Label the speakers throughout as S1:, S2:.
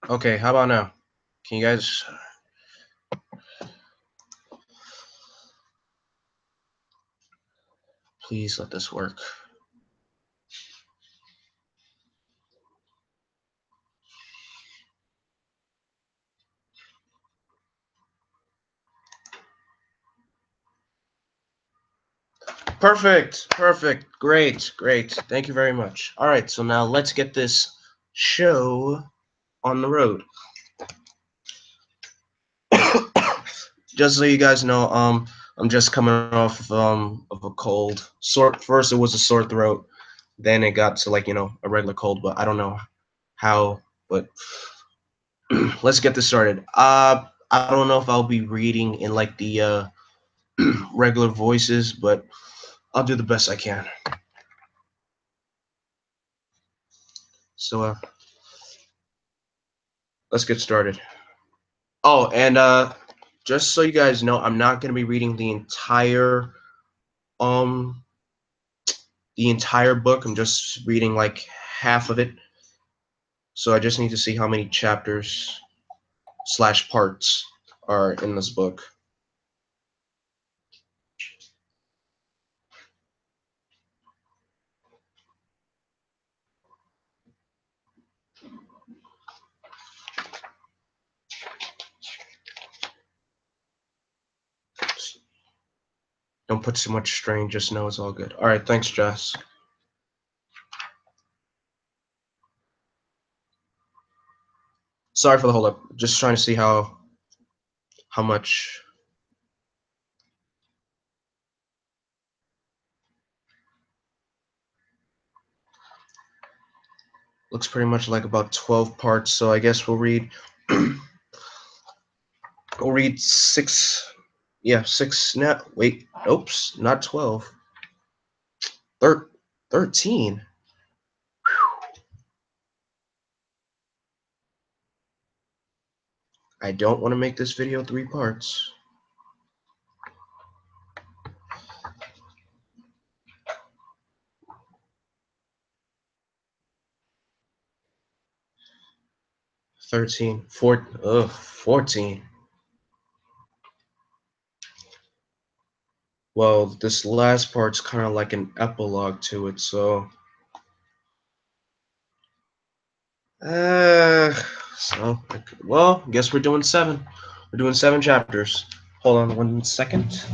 S1: Okay, how about now? Can you guys please let this work? Perfect, perfect, great. Thank you very much. All right, so now let's get this show on the road. Just so you guys know, I'm just coming off of a cold. First it was a sore throat, then it got to like a regular cold, but I don't know how. But let's get this started. I don't know if I'll be reading in like the regular voices, but I'll do the best I can. So let's get started. Oh, and just so you guys know, I'm not gonna be reading um the entire book. I'm just reading like half of it. So I just need to see how many chapters slash parts are in this book. Don't put too much strain. Just know it's all good. All right. Thanks, Jess. Sorry for the hold up. Just trying to see how much. Looks pretty much like about 12 parts. So I guess we'll read. We'll read six. Yeah, six. Wait. Oops. Not 12. 13. I don't want to make this video 3 parts. Thirteen. 14. Well, this last part's kind of like an epilogue to it, so. Uh, well, guess we're doing 7. We're doing 7 chapters. Hold on 1 second.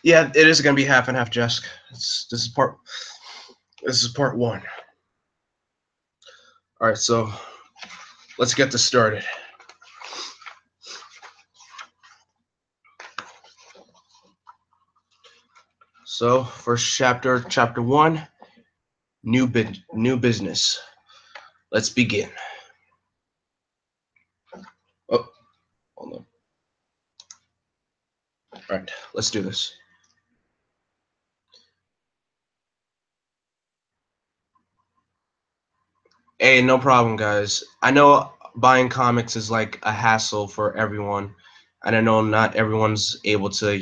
S1: Yeah, it is gonna be half and half, Jessica. This is part 1. All right, so let's get this started. So, first chapter 1, new business. Let's begin. Oh, hold on. All right, let's do this. Hey, no problem, guys. I know buying comics is like a hassle for everyone, and I know not everyone's able to,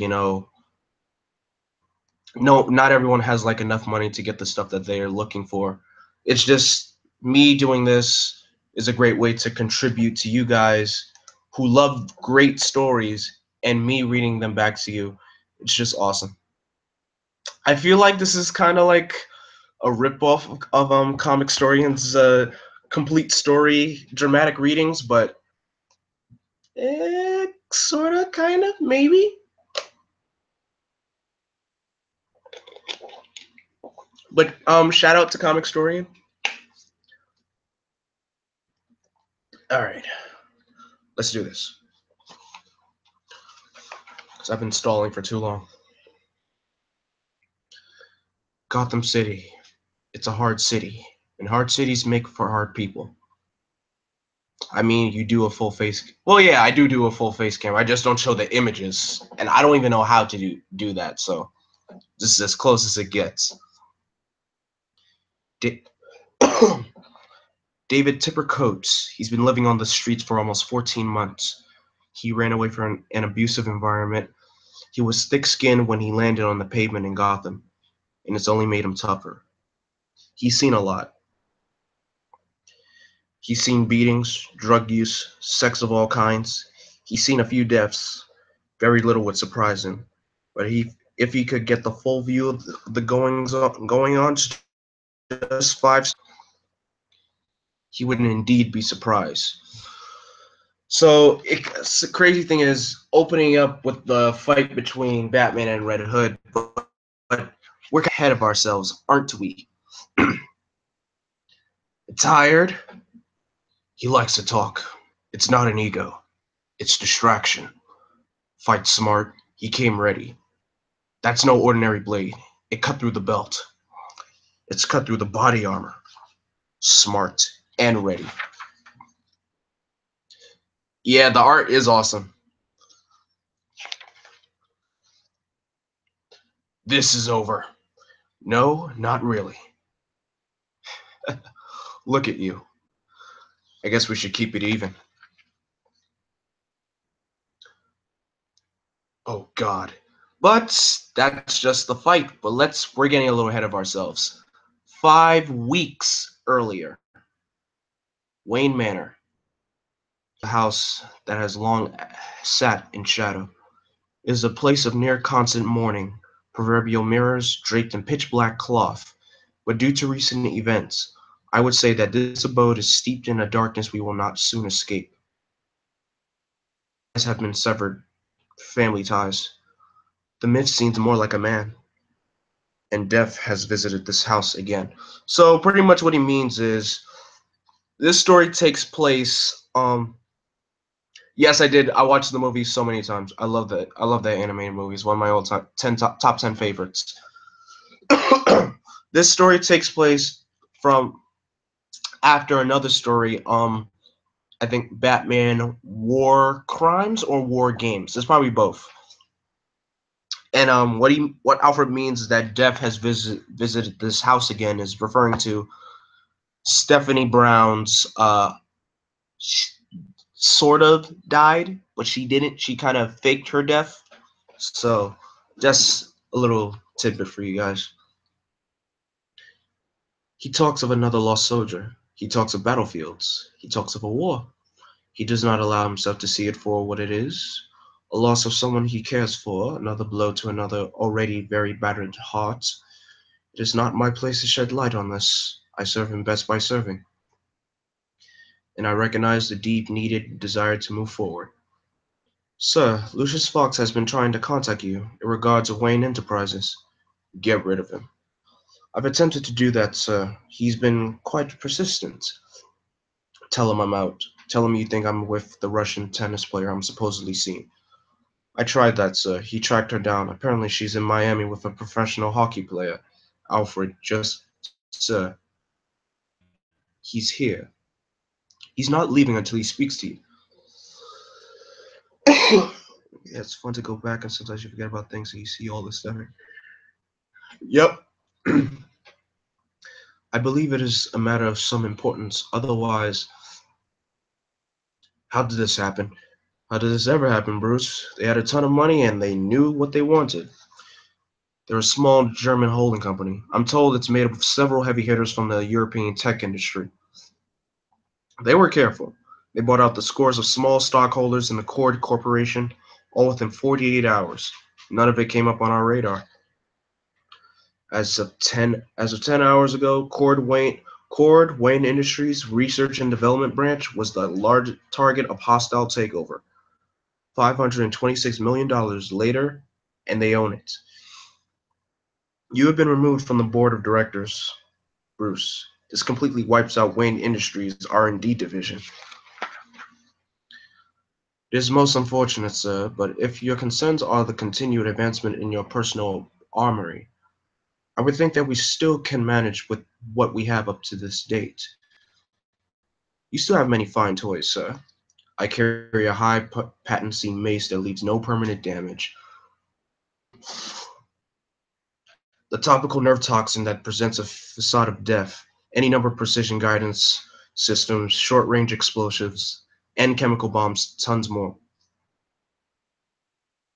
S1: no, not everyone has like enough money to get the stuff that they are looking for. It's just me doing this is a great way to contribute to you guys who love great stories and me reading them back to you. It's just awesome. I feel like this is kind of like a ripoff of Comic Storian's complete story dramatic readings, but sort of, kind of, maybe. But shout out to Comic Storian. All right, let's do this. Because I've been stalling for too long. Gotham City. It's a hard city, and hard cities make for hard people. I mean, you do a full face. Well, yeah, I do a full face camera. I just don't show the images, and I don't even know how to do that. So this is as close as it gets. Da- David Tipper Coates. He's been living on the streets for almost 14 months. He ran away from an abusive environment. He was thick-skinned when he landed on the pavement in Gotham, and it's only made him tougher. He's seen a lot. He's seen beatings, drug use, sex of all kinds. He's seen a few deaths. Very little would surprise him. But if he could get the full view of the going on just 5, he would indeed be surprised. So the crazy thing is opening up with the fight between Batman and Red Hood, but we're ahead of ourselves, aren't we? Tired? He likes to talk. It's not an ego. It's distraction. Fight smart. He came ready. That's no ordinary blade. It cut through the belt. It's cut through the body armor. Smart and ready. Yeah, the art is awesome. This is over. No, not really. Look at you. I guess we should keep it even. Oh, God. But that's just the fight. But we're getting a little ahead of ourselves. 5 weeks earlier, Wayne Manor, a house that has long sat in shadow, is a place of near constant mourning, proverbial mirrors draped in pitch black cloth. But due to recent events, I would say that this abode is steeped in a darkness we will not soon escape. Ties have been severed, family ties. The myth seems more like a man, and death has visited this house again. So pretty much what he means is this story takes place. Yes, I did. I watched the movie so many times. I love that. I love that animated movie. It's one of my all time top 10 favorites. This story takes place from after another story. I think Batman War Crimes or War Games. It's probably both. And what Alfred means is that death has visited this house again is referring to Stephanie Brown's sort of died, but she didn't. She kind of faked her death. So just a little tidbit for you guys. He talks of another lost soldier. He talks of battlefields. He talks of a war. He does not allow himself to see it for what it is. A loss of someone he cares for, another blow to another already very battered heart. It is not my place to shed light on this. I serve him best by serving. And I recognize the deep needed desire to move forward. Sir, Lucius Fox has been trying to contact you in regards of Wayne Enterprises. Get rid of him. I've attempted to do that, sir. He's been quite persistent. Tell him I'm out. Tell him you think I'm with the Russian tennis player I'm supposedly seeing. I tried that, sir. He tracked her down. Apparently she's in Miami with a professional hockey player. Alfred, just, sir, he's here. He's not leaving until he speaks to you. Yeah, it's fun to go back and sometimes you forget about things and you see all this stuff. Yep. I believe it is a matter of some importance. Otherwise, how did this happen? How did this ever happen, Bruce? They had a ton of money and they knew what they wanted. They're a small German holding company. I'm told it's made up of several heavy hitters from the European tech industry. They were careful. They bought out the scores of small stockholders in the Cord Corporation all within 48 hours. None of it came up on our radar. As of 10 hours ago, Cord Wayne Industries Research and Development Branch was the large target of hostile takeover. $526 million later, and they own it. You have been removed from the board of directors, Bruce. This completely wipes out Wayne Industries' R&D division. It is most unfortunate, sir, but if your concerns are the continued advancement in your personal armory, I would think that we still can manage with what we have up to this date. You still have many fine toys, sir. I carry a high patency mace that leaves no permanent damage. The topical nerve toxin that presents a facade of death. Any number of precision guidance systems, short-range explosives, and chemical bombs, tons more.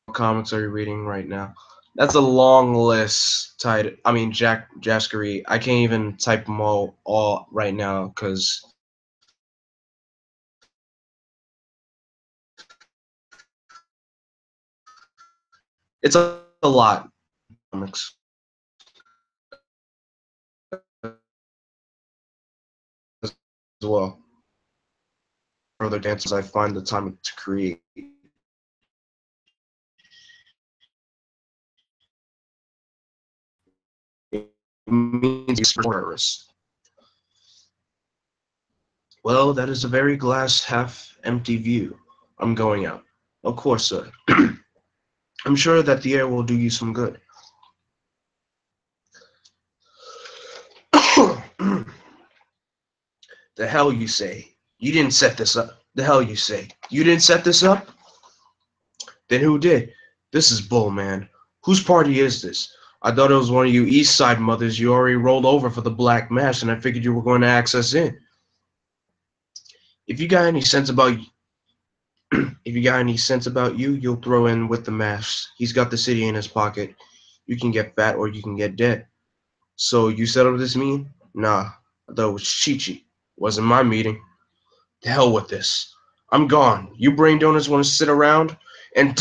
S1: What comics are you reading right now? That's a long list. Jaskery. I can't even type them all right now because it's a lot. Comics as well. Further dances, I find the time to create. It means terrorists. Well, that is a very glass half empty view. I'm going out. Of course, sir. I'm sure that the air will do you some good. The hell you say? You didn't set this up. The hell you say? You didn't set this up? Then who did? This is bull, man. Whose party is this? I thought it was one of you East Side mothers you already rolled over for the Black Mass, and I figured you were going to ask us in. If you got any sense about you, you'll throw in with the mass. He's got the city in his pocket. You can get fat or you can get dead. So you settled this meeting? Nah, I thought it was Chi-Chi. Wasn't my meeting. The hell with this. I'm gone. You brain donors want to sit around and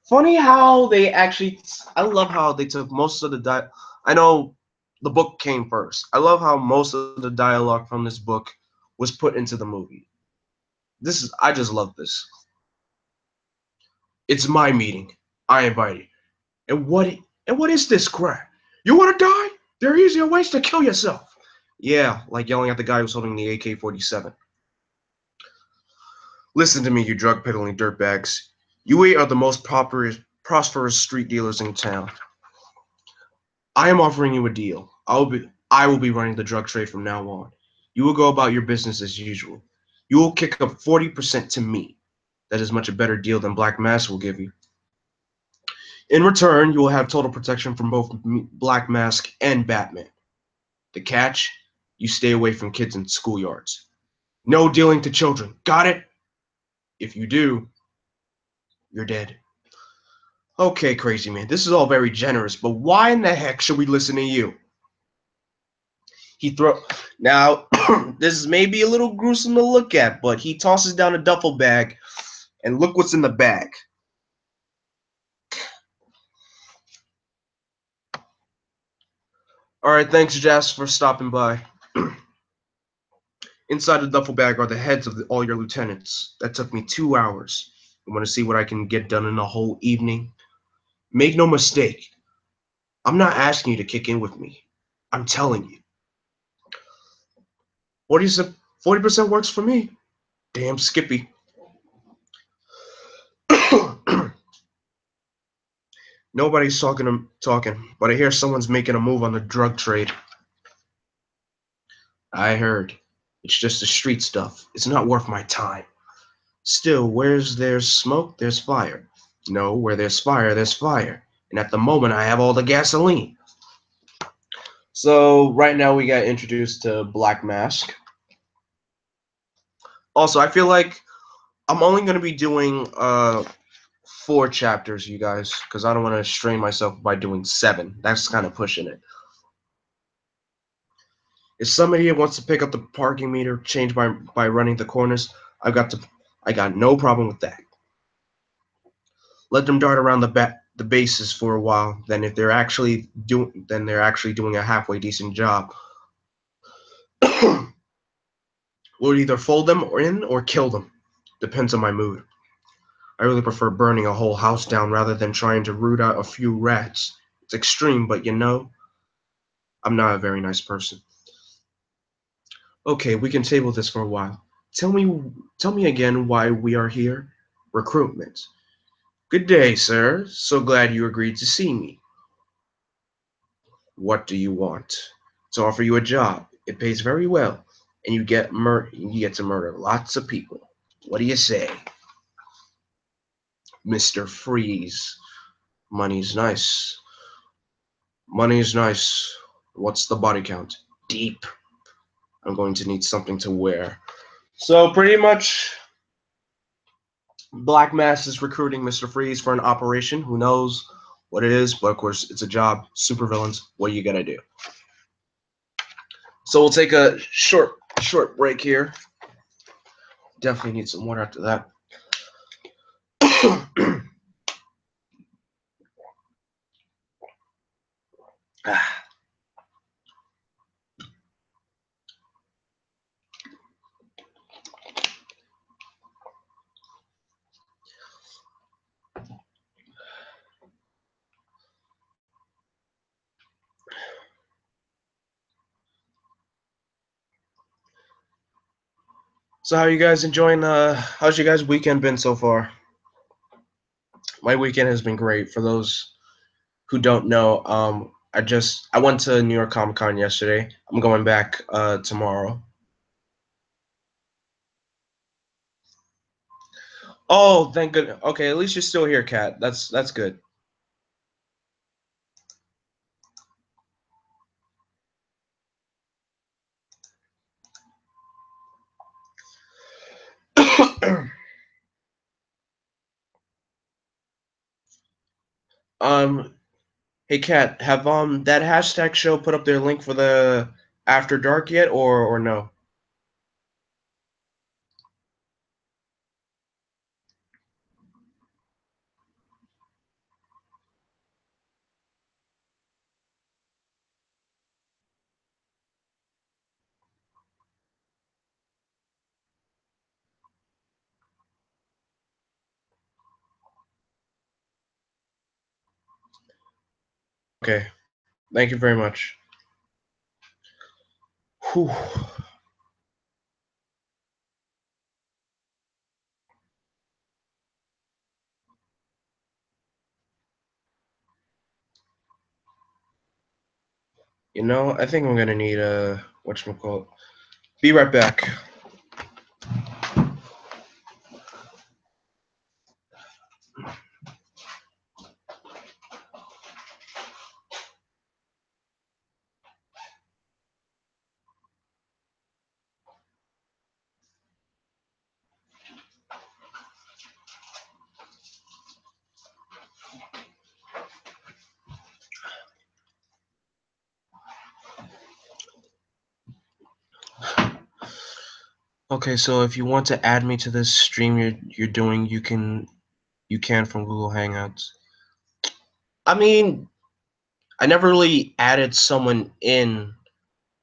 S1: funny how they actually. I love how they took most of the I know the book came first. I love how most of the dialogue from this book was put into the movie. I just love this. It's my meeting. I invited. And what is this crap? You want to die? There are easier ways to kill yourself. Yeah, like yelling at the guy who's holding the AK-47. Listen to me, you drug peddling dirtbags. You eight are the most prosperous street dealers in town. I am offering you a deal. I will be running the drug trade from now on. You will go about your business as usual. You will kick up 40% to me. That is much a better deal than Black Mass will give you. In return, you will have total protection from both Black Mask and Batman. The catch? You stay away from kids in schoolyards. No dealing to children. Got it? If you do, you're dead. Okay, crazy man, this is all very generous, but why in the heck should we listen to you? He throw now. This may be a little gruesome to look at, but he tosses down a duffel bag, and look what's in the bag. All right, thanks, Jas, for stopping by. Inside the duffel bag are the heads of all your lieutenants. That took me 2 hours. You want to see what I can get done in a whole evening? Make no mistake, I'm not asking you to kick in with me. I'm telling you. What do you say? 40% works for me. Damn Skippy. Nobody's talking, but I hear someone's making a move on the drug trade. I heard. It's just the street stuff. It's not worth my time. Still, where's there's smoke, there's fire. No, where there's fire, there's fire. And at the moment, I have all the gasoline. So right now we got introduced to Black Mask. Also, I feel like I'm only going to be doing 4 chapters, you guys, because I don't want to strain myself by doing 7. That's kind of pushing it. If somebody wants to pick up the parking meter change by running the corners, I got no problem with that. Let them dart around the bases for a while. Then if they're actually doing a halfway decent job, we'll either fold them or kill them. Depends on my mood. I really prefer burning a whole house down rather than trying to root out a few rats. It's extreme, but you know, I'm not a very nice person. Okay, we can table this for a while. Tell me again why we are here. Recruitment. Good day, sir. So glad you agreed to see me. What do you want? To offer you a job. It pays very well. and you get to murder lots of people. What do you say, Mr. Freeze? Money's nice. Money's nice. What's the body count? Deep. I'm going to need something to wear. So pretty much Black Mass is recruiting Mr. Freeze for an operation. Who knows what it is, but of course it's a job. Supervillains, what are you gonna do? So we'll take a short break here. Definitely need some water after that. So how you guys enjoying how's your guys weekend been so far? My weekend has been great. For those who don't know, I went to New York Comic Con yesterday. I'm going back tomorrow. Oh, thank goodness. Okay, at least you're still here, Kat. That's good. um, hey Kat, have that hashtag show put up their link for the After Dark yet, or no? Okay, thank you very much. Whew. You know, I think I'm gonna need a whatchamacallit. Be right back. Okay, so if you want to add me to this stream you're doing, you can from Google Hangouts. I mean, I never really added someone in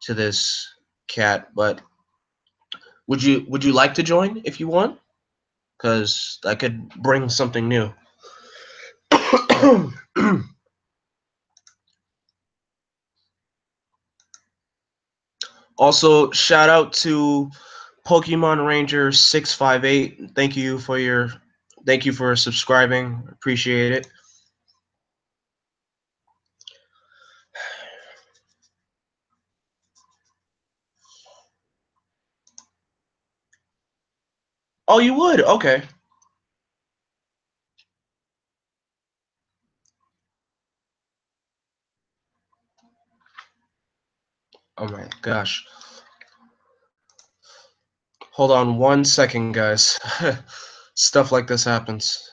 S1: to this cat, but would you like to join if you want? Because I could bring something new. Also, shout out to Pokemon Ranger 658. Thank you for subscribing. Appreciate it. Oh, you would? Okay. Oh my gosh. Hold on 1 second, guys. Stuff like this happens.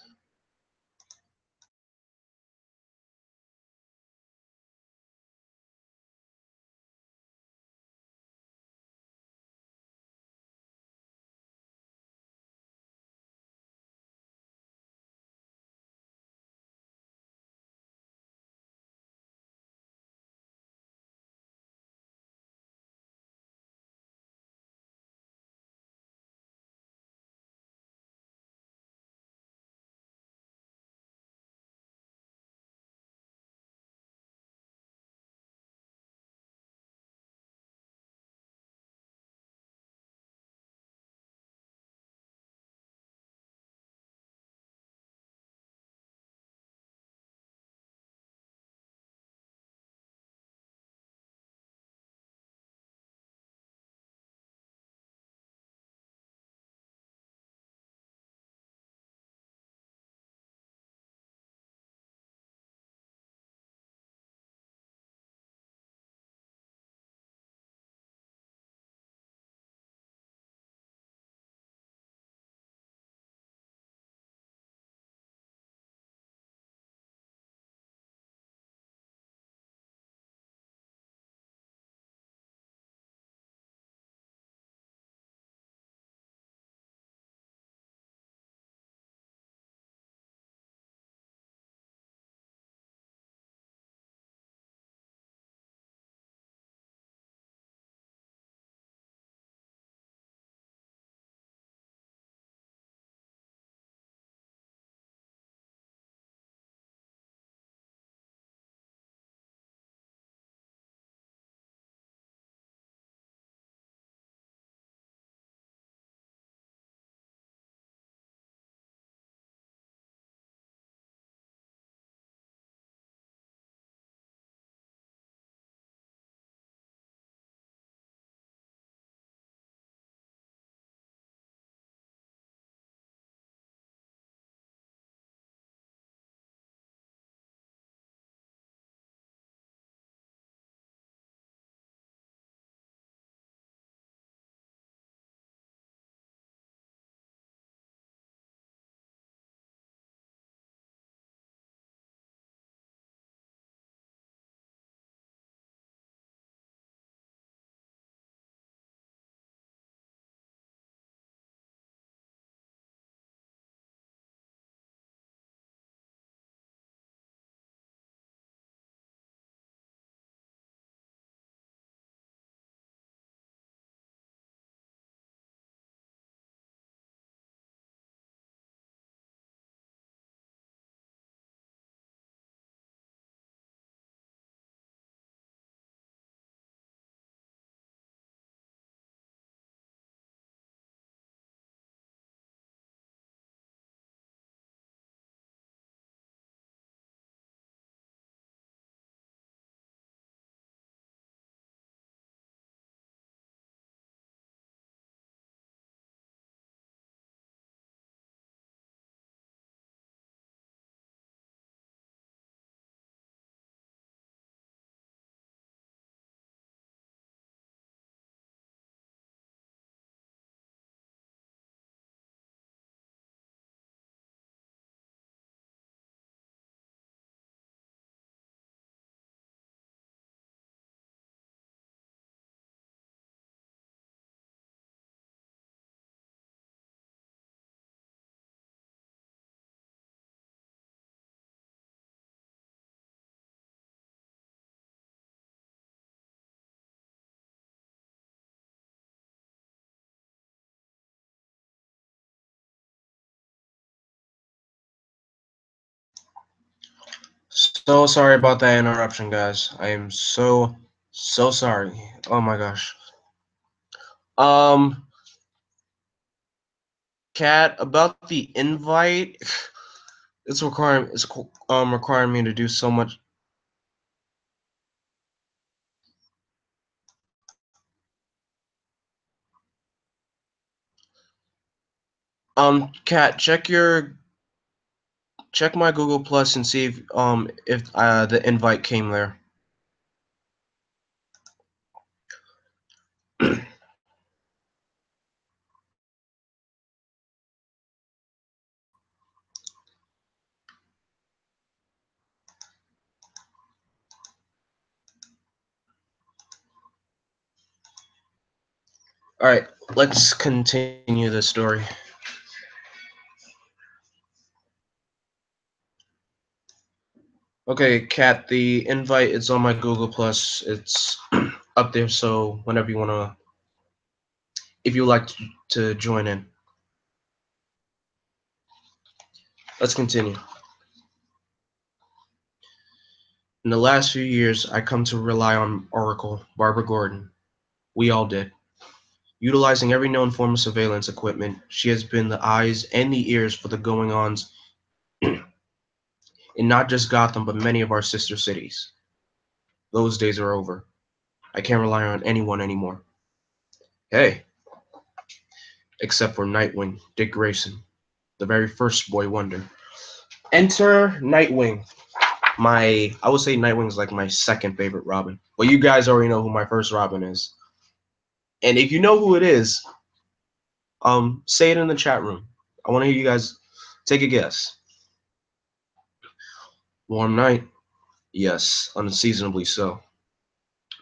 S1: so sorry about that interruption, guys. I am so sorry. Oh my gosh. Um, Kat, about the invite, it's requiring me to do so much. Kat, check my Google Plus and see if the invite came there. All right, let's continue the story. Okay, Kat, the invite is on my Google Plus. It's up there, so whenever you wanna, if you like to join in. Let's continue. In the last few years, I come to rely on Oracle, Barbara Gordon. We all did. Utilizing every known form of surveillance equipment, she has been the eyes and the ears for the going-ons in not just Gotham, but many of our sister cities. Those days are over. I can't rely on anyone anymore. Hey, except for Nightwing, Dick Grayson, the very first boy wonder. Enter Nightwing. I would say Nightwing's like my second favorite Robin. Well, you guys already know who my first Robin is. And if you know who it is, say it in the chat room. I want to hear you guys take a guess. Warm night. Yes, unseasonably so.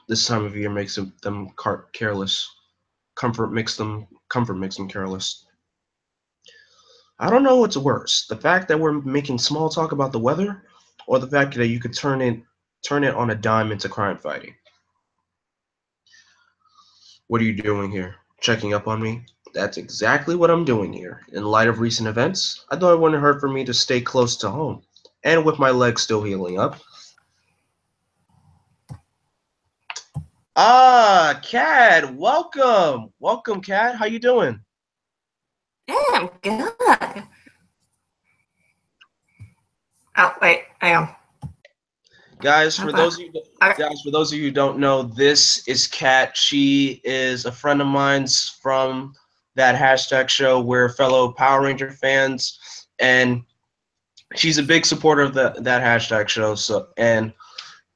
S1: This time of year makes them careless. Comfort makes them careless. I don't know what's worse, the fact that we're making small talk about the weather, or the fact that you could turn it on a dime into crime fighting. What are you doing here? Checking up on me? That's exactly what I'm doing here. In light of recent events, I thought it wouldn't hurt for me to stay close to home. And with my leg still healing up. Ah, Kat, welcome. Welcome, Kat. How you doing?
S2: Yeah, I'm good. Oh, wait, hang on.
S1: Guys,
S2: How
S1: for
S2: about-
S1: those of you
S2: okay.
S1: guys, for those of you who don't know, this is Kat. She is a friend of mine's from that hashtag show. We're fellow Power Ranger fans, and she's a big supporter of that hashtag show. So, and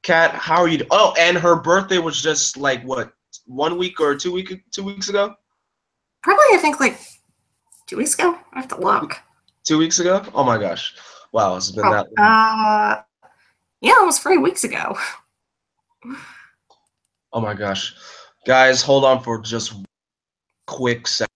S1: Kat, how are you? Oh, and her birthday was just like what, 1 week or 2 weeks ago?
S2: Probably, I think, like 2 weeks ago. I have to look.
S1: 2 weeks ago? Oh my gosh! Wow, it's been that long.
S2: Yeah, almost 3 weeks ago.
S1: Oh my gosh, guys, hold on for just quick second.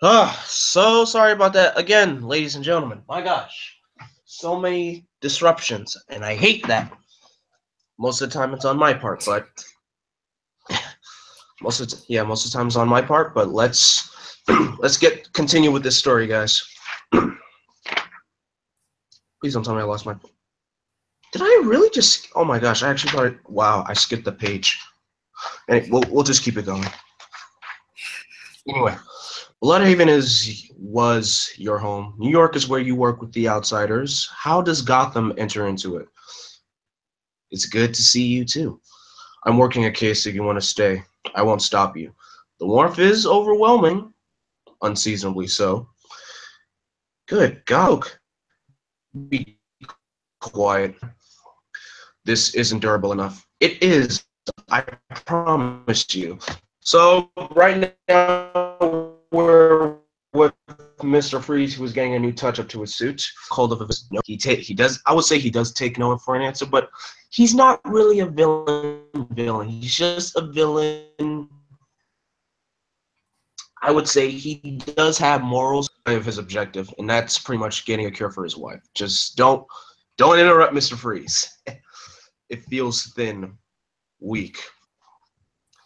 S1: So sorry about that again, ladies and gentlemen. My gosh, so many disruptions, and I hate that. Most of the time it's on my part, but most of the time it's on my part. But let's continue with this story, guys. Please don't tell me I lost my. Did I really just? Oh my gosh, I actually thought. Wow, I skipped the page. And we'll just keep it going. Anyway, Bloodhaven was your home. New York is where you work with the outsiders. How does Gotham enter into it? It's good to see you too. I'm working a case if you want to stay. I won't stop you. The warmth is overwhelming, unseasonably so. Good God. Be quiet. This isn't durable enough. It is, I promise you. So right now we're with Mr. Freeze, who is getting a new touch-up to his suit. Called of a no, he does. I would say he does take no for an answer, but he's not really a villain. He's just a villain. I would say he does have morals of his objective, and that's pretty much getting a cure for his wife. Just don't interrupt Mr. Freeze. It feels thin, weak.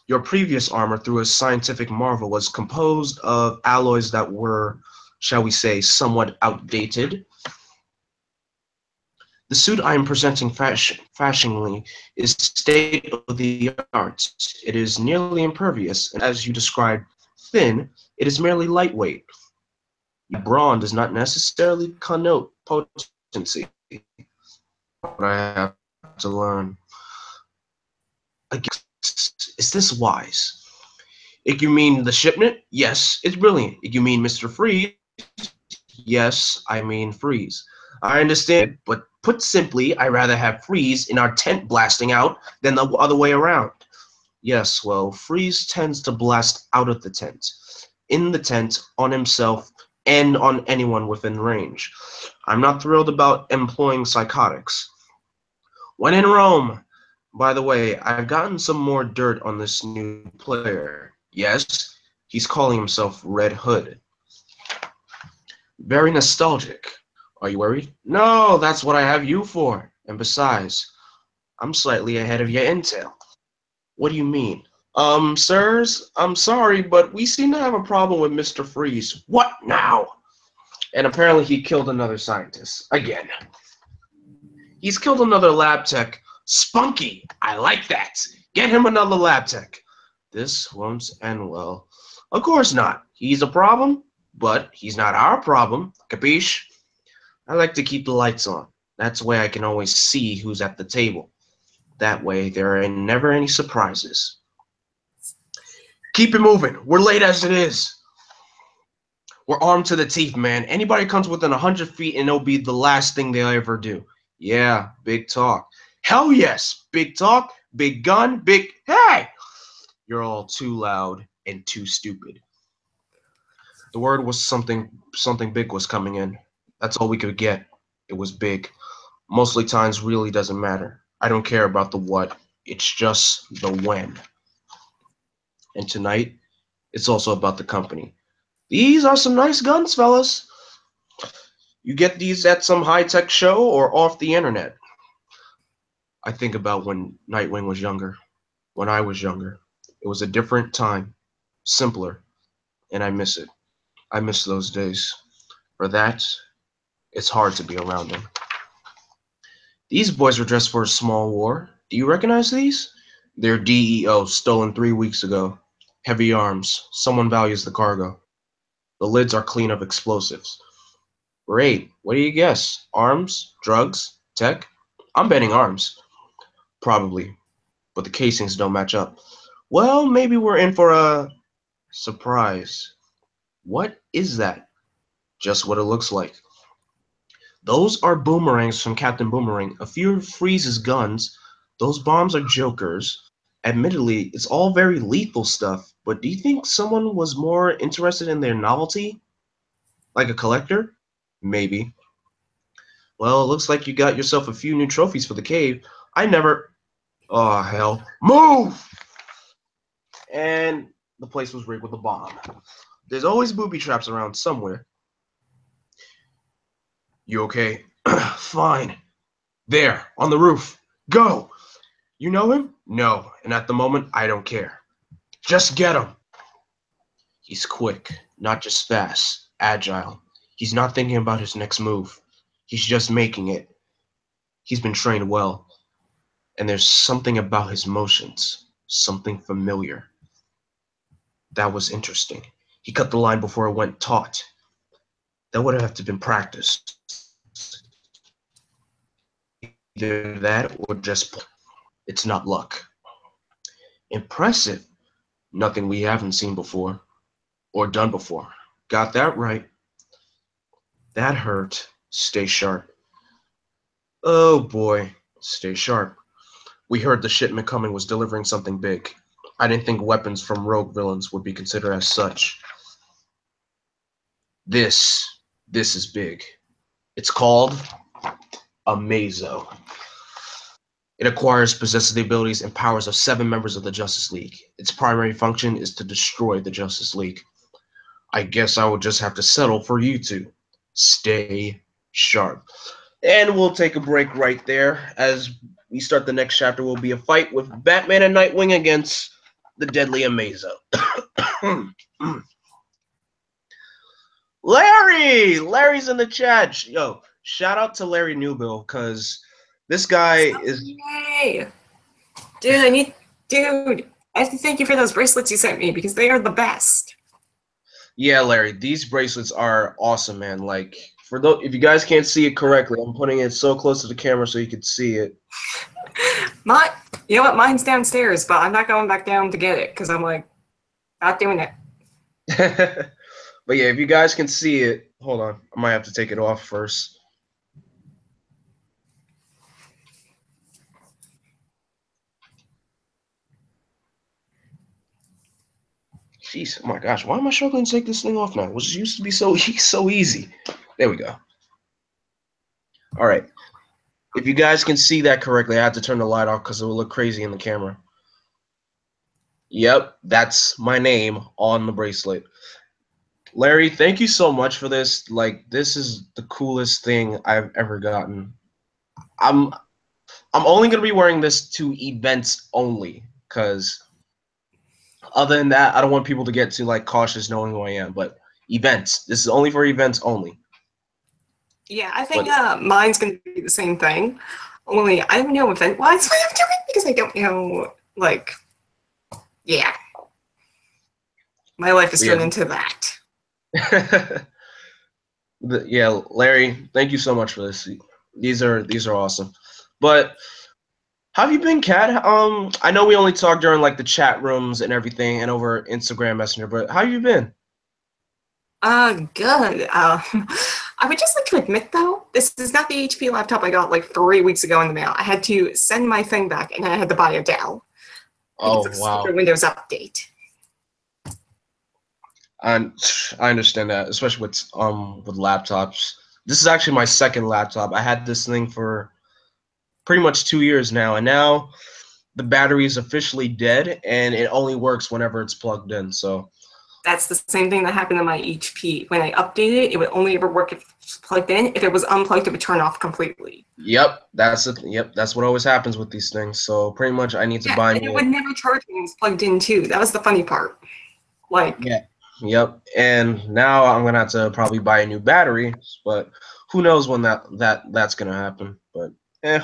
S1: Your previous armor, through a scientific marvel, was composed of alloys that were, shall we say, somewhat outdated. The suit I am presenting fashionably is state-of-the-art. It is nearly impervious, and as you described, thin, it is merely lightweight. Brawn does not necessarily connote potency. What I have to learn. Is this wise? If you mean the shipment, yes, it's brilliant. If you mean Mr. Freeze, yes, I mean Freeze. I understand, but put simply, I'd rather have Freeze in our tent blasting out than the other way around. Yes, well, Freeze tends to blast out of the tent, in the tent, on himself, and on anyone within range. I'm not thrilled about employing psychotics. When in Rome, by the way, I've gotten some more dirt on this new player. Yes, he's calling himself Red Hood. Very nostalgic. Are you worried? No, that's what I have you for. And besides, I'm slightly ahead of your intel. What do you mean? Sirs, I'm sorry, but we seem to have a problem with Mr. Freeze. What now? And apparently he killed another scientist. Again. He's killed another lab tech. Spunky! I like that. Get him another lab tech. This won't end well. Of course not. He's a problem, but he's not our problem. Capiche? I like to keep the lights on. That's the way I can always see who's at the table. That way, there are never any surprises. Keep it moving. We're late as it is. We're armed to the teeth, man. Anybody comes within 100 feet and it'll be the last thing they'll ever do. Yeah, big talk. Hell yes, big talk, big gun, big... Hey! You're all too loud and too stupid. The word was something big was coming in. That's all we could get. It was big. Mostly times really doesn't matter. I don't care about the what. It's just the when. And tonight, it's also about the company. These are some nice guns, fellas. You get these at some high-tech show or off the internet. I think about when Nightwing was younger. When I was younger. It was a different time. Simpler. And I miss it. I miss those days. For that, it's hard to be around them. These boys were dressed for a small war. Do you recognize these? They're DEO, stolen 3 weeks ago. Heavy arms. Someone values the cargo. The lids are clean of explosives. Great. What do you guess? Arms? Drugs? Tech? I'm betting arms. Probably. But the casings don't match up. Well, maybe we're in for a surprise. What is that? Just what it looks like. Those are boomerangs from Captain Boomerang. A few of Freeze's guns. Those bombs are jokers. Admittedly, it's all very lethal stuff, but do you think someone was more interested in their novelty? Like a collector? Maybe. Well, it looks like you got yourself a few new trophies for the cave. I never... Oh, hell. Move! And the place was rigged with a bomb. There's always booby traps around somewhere. You okay? Fine. There, on the roof. Go! You know him? No, and at the moment, I don't care. Just get him! He's quick, not just fast, agile. He's not thinking about his next move. He's just making it. He's been trained well, and there's something about his motions, something familiar. That was interesting. He cut the line before it went taut. That would have to been practice. Either that or just it's not luck. Impressive. Nothing we haven't seen before or done before. Got that right. That hurt. Stay sharp. Oh boy, stay sharp. We heard the shipment coming was delivering something big. I didn't think weapons from rogue villains would be considered as such. This is big. It's called a Mazo. It acquires, possesses the abilities and powers of 7 members of the Justice League. Its primary function is to destroy the Justice League. I guess I will just have to settle for you two. Stay sharp. And we'll take a break right there. As we start the next chapter, will be a fight with Batman and Nightwing against the deadly Amazo. Larry's in the chat. Yo, shout out to Larry Newbill, because this guy is...
S2: Yay! Dude, I have to thank you for those bracelets you sent me, because they are the best.
S1: Yeah, Larry, these bracelets are awesome, man. Like, for those, if you guys can't see it correctly, I'm putting it so close to the camera so you can see it.
S2: You know what? Mine's downstairs, but I'm not going back down to get it, because I'm like, not doing it.
S1: But yeah, if you guys can see it, hold on. I might have to take it off first. Jeez, oh my gosh, why am I struggling to take this thing off now? It was used to be so easy. There we go. All right. If you guys can see that correctly, I have to turn the light off because it will look crazy in the camera. Yep, that's my name on the bracelet. Larry, thank you so much for this. Like, this is the coolest thing I've ever gotten. I'm only gonna be wearing this to events only, because other than that, I don't want people to get too like cautious knowing who I am. But events, this is only for events only.
S2: Yeah, I think mine's going to be the same thing. Only I don't know event-wise what I'm doing, because I don't know, like, yeah. My life is turned into that.
S1: Yeah, Larry, thank you so much for this. These are awesome. But how have you been, Kat? I know we only talked during like the chat rooms and everything and over Instagram Messenger, but how have you been?
S2: Good. I would just like to admit, though, this is not the HP laptop I got like 3 weeks ago in the mail. I had to send my thing back, and then I had to buy a Dell.
S1: Oh, wow.
S2: Windows update.
S1: I understand that, especially with laptops. This is actually my second laptop. I had this thing for pretty much 2 years now, and now the battery is officially dead, and it only works whenever it's plugged in. So
S2: that's the same thing that happened to my HP. When I updated it, it would only ever work if it was plugged in. If it was unplugged, it would turn off completely.
S1: Yep, that's what always happens with these things. So pretty much, I need to buy.
S2: And it would never charge when it was plugged in too. That was the funny part. Like,
S1: yeah, yep. And now I'm gonna have to probably buy a new battery, but who knows when that's gonna happen? But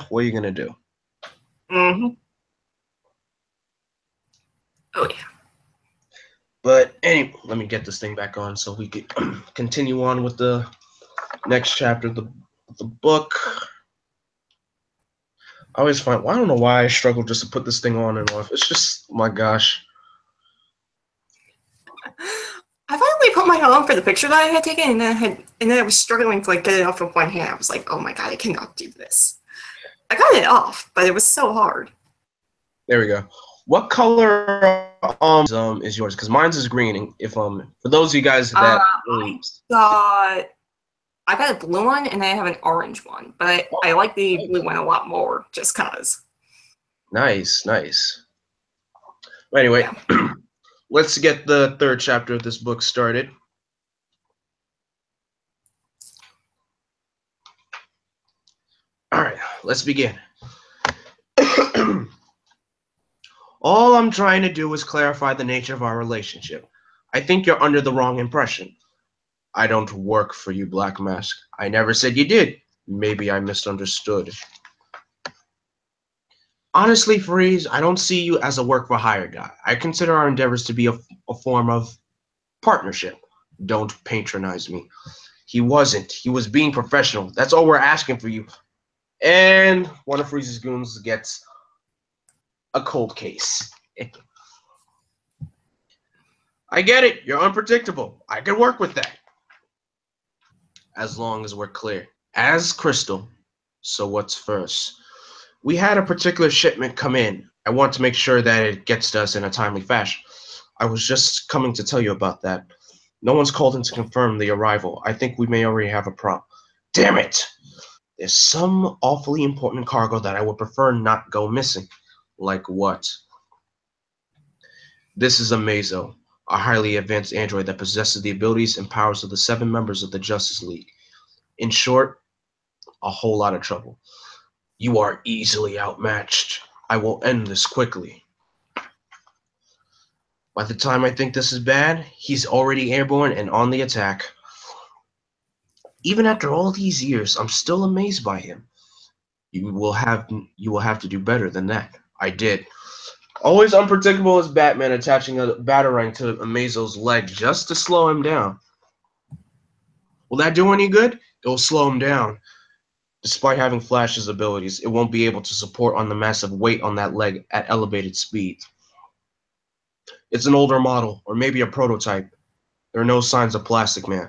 S1: what are you gonna do?
S2: Oh yeah.
S1: But anyway, let me get this thing back on so we could continue on with the next chapter of the book. I always find, well, I don't know why I struggle just to put this thing on and off. It's just, oh my gosh.
S2: I finally put my on for the picture that I had taken, and then I was struggling to like get it off with one hand. I was like, oh my god, I cannot do this. I got it off, but it was so hard.
S1: There we go. What color is yours? Because mine's is green. If for those of you guys that
S2: I got a blue one and I have an orange one, but I like the blue one a lot more just cause.
S1: Nice. Anyway, yeah. let's get the third chapter of this book started. Alright, let's begin. All I'm trying to do is clarify the nature of our relationship. I think you're under the wrong impression. I don't work for you, Black Mask. I never said you did. Maybe I misunderstood. Honestly, Freeze, I don't see you as a work-for-hire guy. I consider our endeavors to be a form of partnership. Don't patronize me. He wasn't. He was being professional. That's all we're asking for you. And one of Freeze's goons gets a cold case. I get it. You're unpredictable. I can work with that. As long as we're clear. As crystal. So what's first? We had a particular shipment come in. I want to make sure that it gets to us in a timely fashion. I was just coming to tell you about that. No one's called in to confirm the arrival. I think we may already have a problem. Damn it! There's some awfully important cargo that I would prefer not go missing. Like what? This is a Mazo, a highly advanced android that possesses the abilities and powers of the 7 members of the Justice League. In short, a whole lot of trouble. You are easily outmatched. I will end this quickly. By the time I think this is bad, he's already airborne and on the attack. Even after all these years, I'm still amazed by him. You will have to do better than that. I did. Always unpredictable as Batman attaching a batarang to Amazo's leg just to slow him down. Will that do any good? It will slow him down. Despite having Flash's abilities, it won't be able to support on the massive weight on that leg at elevated speed. It's an older model, or maybe a prototype. There are no signs of Plastic Man,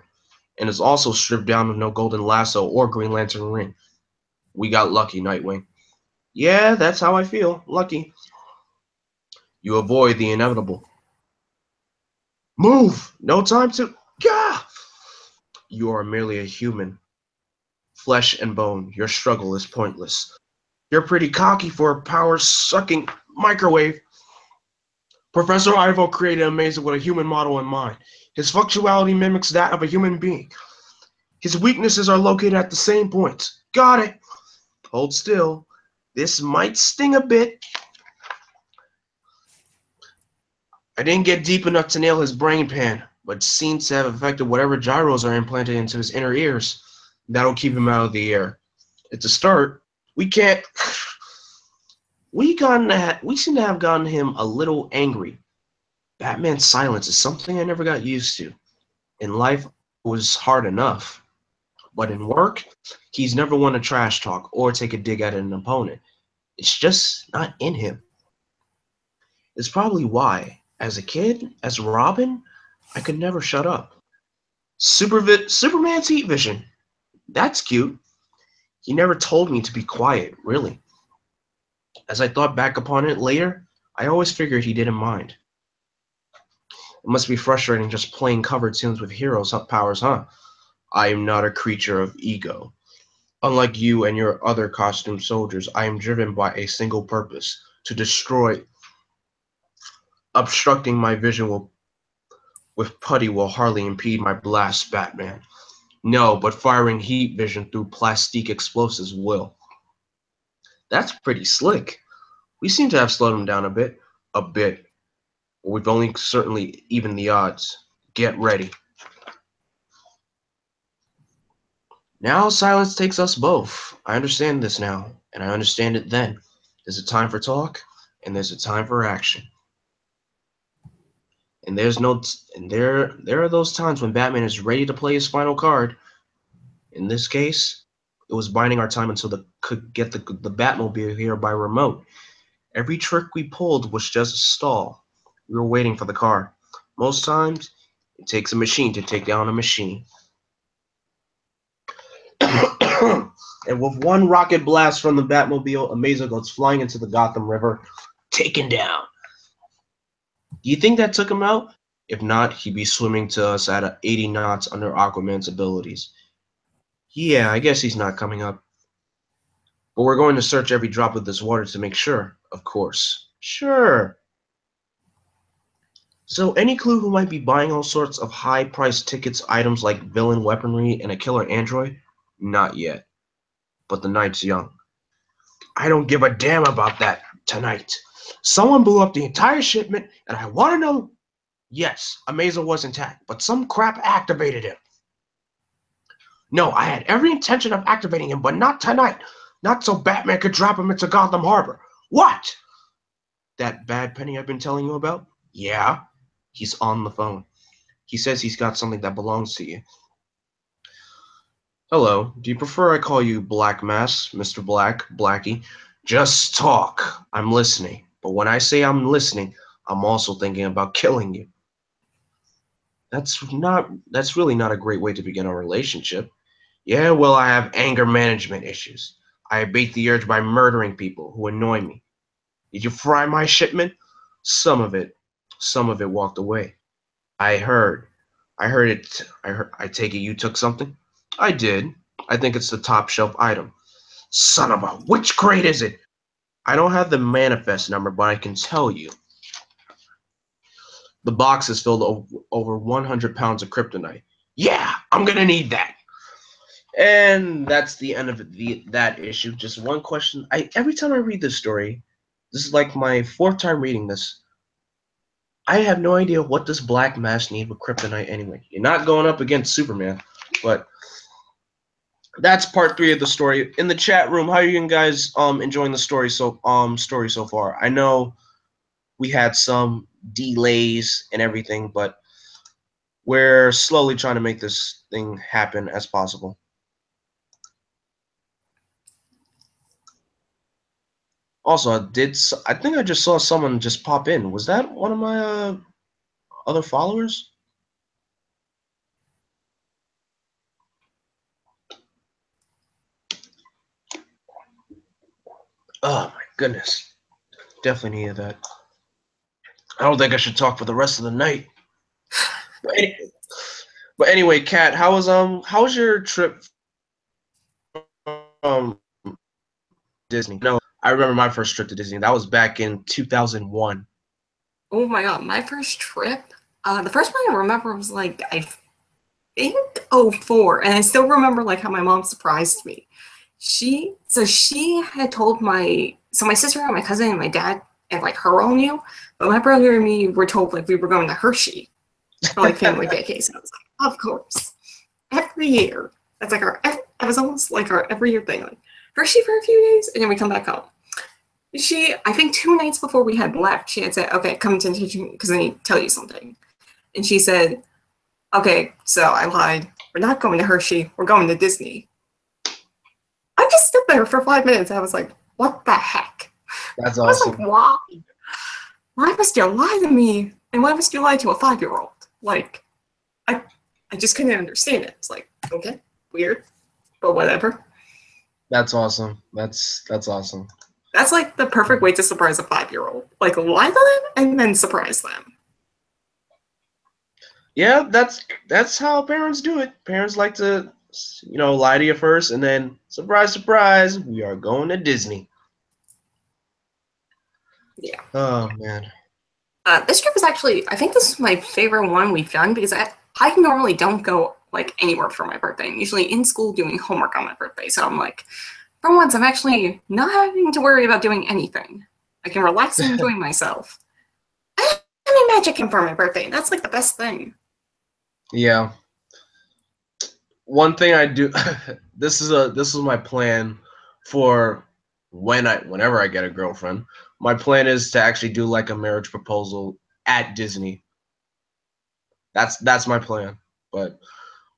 S1: and is also stripped down with no golden lasso or Green Lantern ring. We got lucky, Nightwing. Yeah, that's how I feel. Lucky. You avoid the inevitable. Move! No time to... Gah! You are merely a human. Flesh and bone. Your struggle is pointless. You're pretty cocky for a power-sucking microwave. Professor Ivo created Amazo with a human model in mind. His functionality mimics that of a human being. His weaknesses are located at the same points. Got it. Hold still. This might sting a bit. I didn't get deep enough to nail his brain pan, but seems to have affected whatever gyros are implanted into his inner ears. That'll keep him out of the air. It's a start. We can't... We seem to have gotten him a little angry. Batman's silence is something I never got used to. In life, it was hard enough. But in work, he's never one to trash talk or take a dig at an opponent. It's just not in him. It's probably why, as a kid, as Robin, I could never shut up. Superman's heat vision. That's cute. He never told me to be quiet, really. As I thought back upon it later, I always figured he didn't mind. It must be frustrating just playing cover tunes with heroes' powers, huh? I am not a creature of ego. Unlike you and your other costume soldiers, I am driven by a single purpose, to destroy. Obstructing my vision with putty will hardly impede my blast, Batman. No, but firing heat vision through plastique explosives will. That's pretty slick. We seem to have slowed him down a bit. A bit. We've only certainly evened the odds. Get ready. Now silence takes us both. I understand this now, and I understand it then. There's a time for talk, and there's a time for action. And there are those times when Batman is ready to play his final card. In this case, it was biding our time until could get the Batmobile here by remote. Every trick we pulled was just a stall. We were waiting for the car. Most times, it takes a machine to take down a machine. And with one rocket blast from the Batmobile, Amazo goes flying into the Gotham River, taken down. Do you think that took him out? If not, he'd be swimming to us at 80 knots under Aquaman's abilities. Yeah, I guess he's not coming up. But we're going to search every drop of this water to make sure, of course. Sure. So, any clue who might be buying all sorts of high-priced tickets, items like villain weaponry and a killer android? Not yet, but the night's young. I don't give a damn about that tonight. Someone blew up the entire shipment, and I want to know. Yes, Amaza was intact, but some crap activated him. No, I had every intention of activating him, but not tonight. Not so Batman could drop him into Gotham Harbor. What? That bad penny I've been telling you about? Yeah. He's on the phone. He says he's got something that belongs to you. Hello. Do you prefer I call you Black Mass, Mr. Black, Blackie? Just talk. I'm listening. But when I say I'm listening, I'm also thinking about killing you. That's really not a great way to begin a relationship. Yeah, well, I have anger management issues. I abate the urge by murdering people who annoy me. Did you fry my shipment? Some of it. Some of it walked away. I heard. I heard it. I take it you took something? I did. I think it's the top shelf item. Son of a, which crate is it? I don't have the manifest number, but I can tell you. The box is filled over 100 pounds of kryptonite. Yeah, I'm gonna need that. And that's the end of that issue. Just one question. Every time I read this story, this is like my fourth time reading this. I have no idea what does Black Mass need with kryptonite anyway. You're not going up against Superman, but that's part 3 of the story. In the chat room, how are you guys enjoying the story so far? I know we had some delays and everything, but we're slowly trying to make this thing happen as possible. Also, I think I just saw someone just pop in. Was that one of my other followers? Oh my goodness. Definitely needed that. I don't think I should talk for the rest of the night. But anyway, Kat, how was your trip from Disney? No, I remember my first trip to Disney. That was back in 2001.
S2: Oh my god, my first trip. The first one I remember was like I think '04, and I still remember like how my mom surprised me. She had told my sister and my cousin and my dad and like her all knew, but my brother and me were told like we were going to Hershey for like family vacation. I was like, of course, every year. That's like it was almost like our every year thing. Like Hershey for a few days, and then we come back home. I think 2 nights before we had left, she had said, "Okay, come to attention because I need to tell you something." And she said, "Okay, so I lied. We're not going to Hershey. We're going to Disney." I just stood there for 5 minutes. I was like, "What the heck?"
S1: That's
S2: I was
S1: awesome.
S2: like, "Why? Why must you lie to me? And why must you lie to a 5-year-old?" Like, I just couldn't understand it. It's like, okay, weird, but whatever.
S1: That's awesome. That's awesome.
S2: That's like the perfect way to surprise a 5-year-old. Like, lie to them and then surprise them.
S1: Yeah, that's how parents do it. Parents like to, lie to you first, and then surprise, surprise, we are going to Disney.
S2: Yeah.
S1: Oh man.
S2: This trip is actually, I think this is my favorite one we've done because I normally don't go like anywhere for my birthday. I'm usually in school doing homework on my birthday. So I'm like, for once, I'm actually not having to worry about doing anything. I can relax and enjoy myself. I'm in Magic Camp for my birthday. That's like the best thing.
S1: Yeah. One thing I do this is my plan for whenever I get a girlfriend. My plan is to actually do like a marriage proposal at Disney. That's my plan. But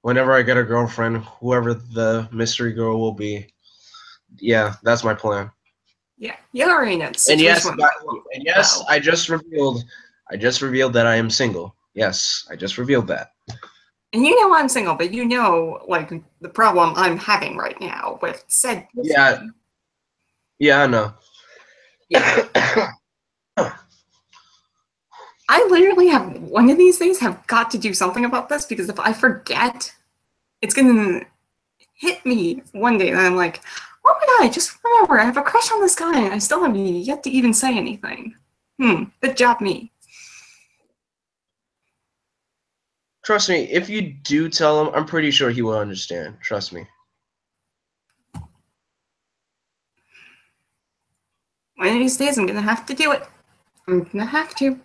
S1: whenever I get a girlfriend, whoever the mystery girl will be, yeah, that's my plan.
S2: Yeah, you already know the
S1: And
S2: situation.
S1: yes, I just revealed that I am single. Yes, I just revealed that.
S2: And you know I'm single, but you know like the problem I'm having right now with said.
S1: Yeah. Yeah, I know.
S2: Yeah. I literally have one of these days have got to do something about this because if I forget, it's gonna hit me one day and I'm like, oh my god, just remember I have a crush on this guy and I still have yet to even say anything. Good job me.
S1: Trust me, if you do tell him, I'm pretty sure he will understand. Trust me.
S2: One of these days, I'm gonna have to do it. I'm gonna have to.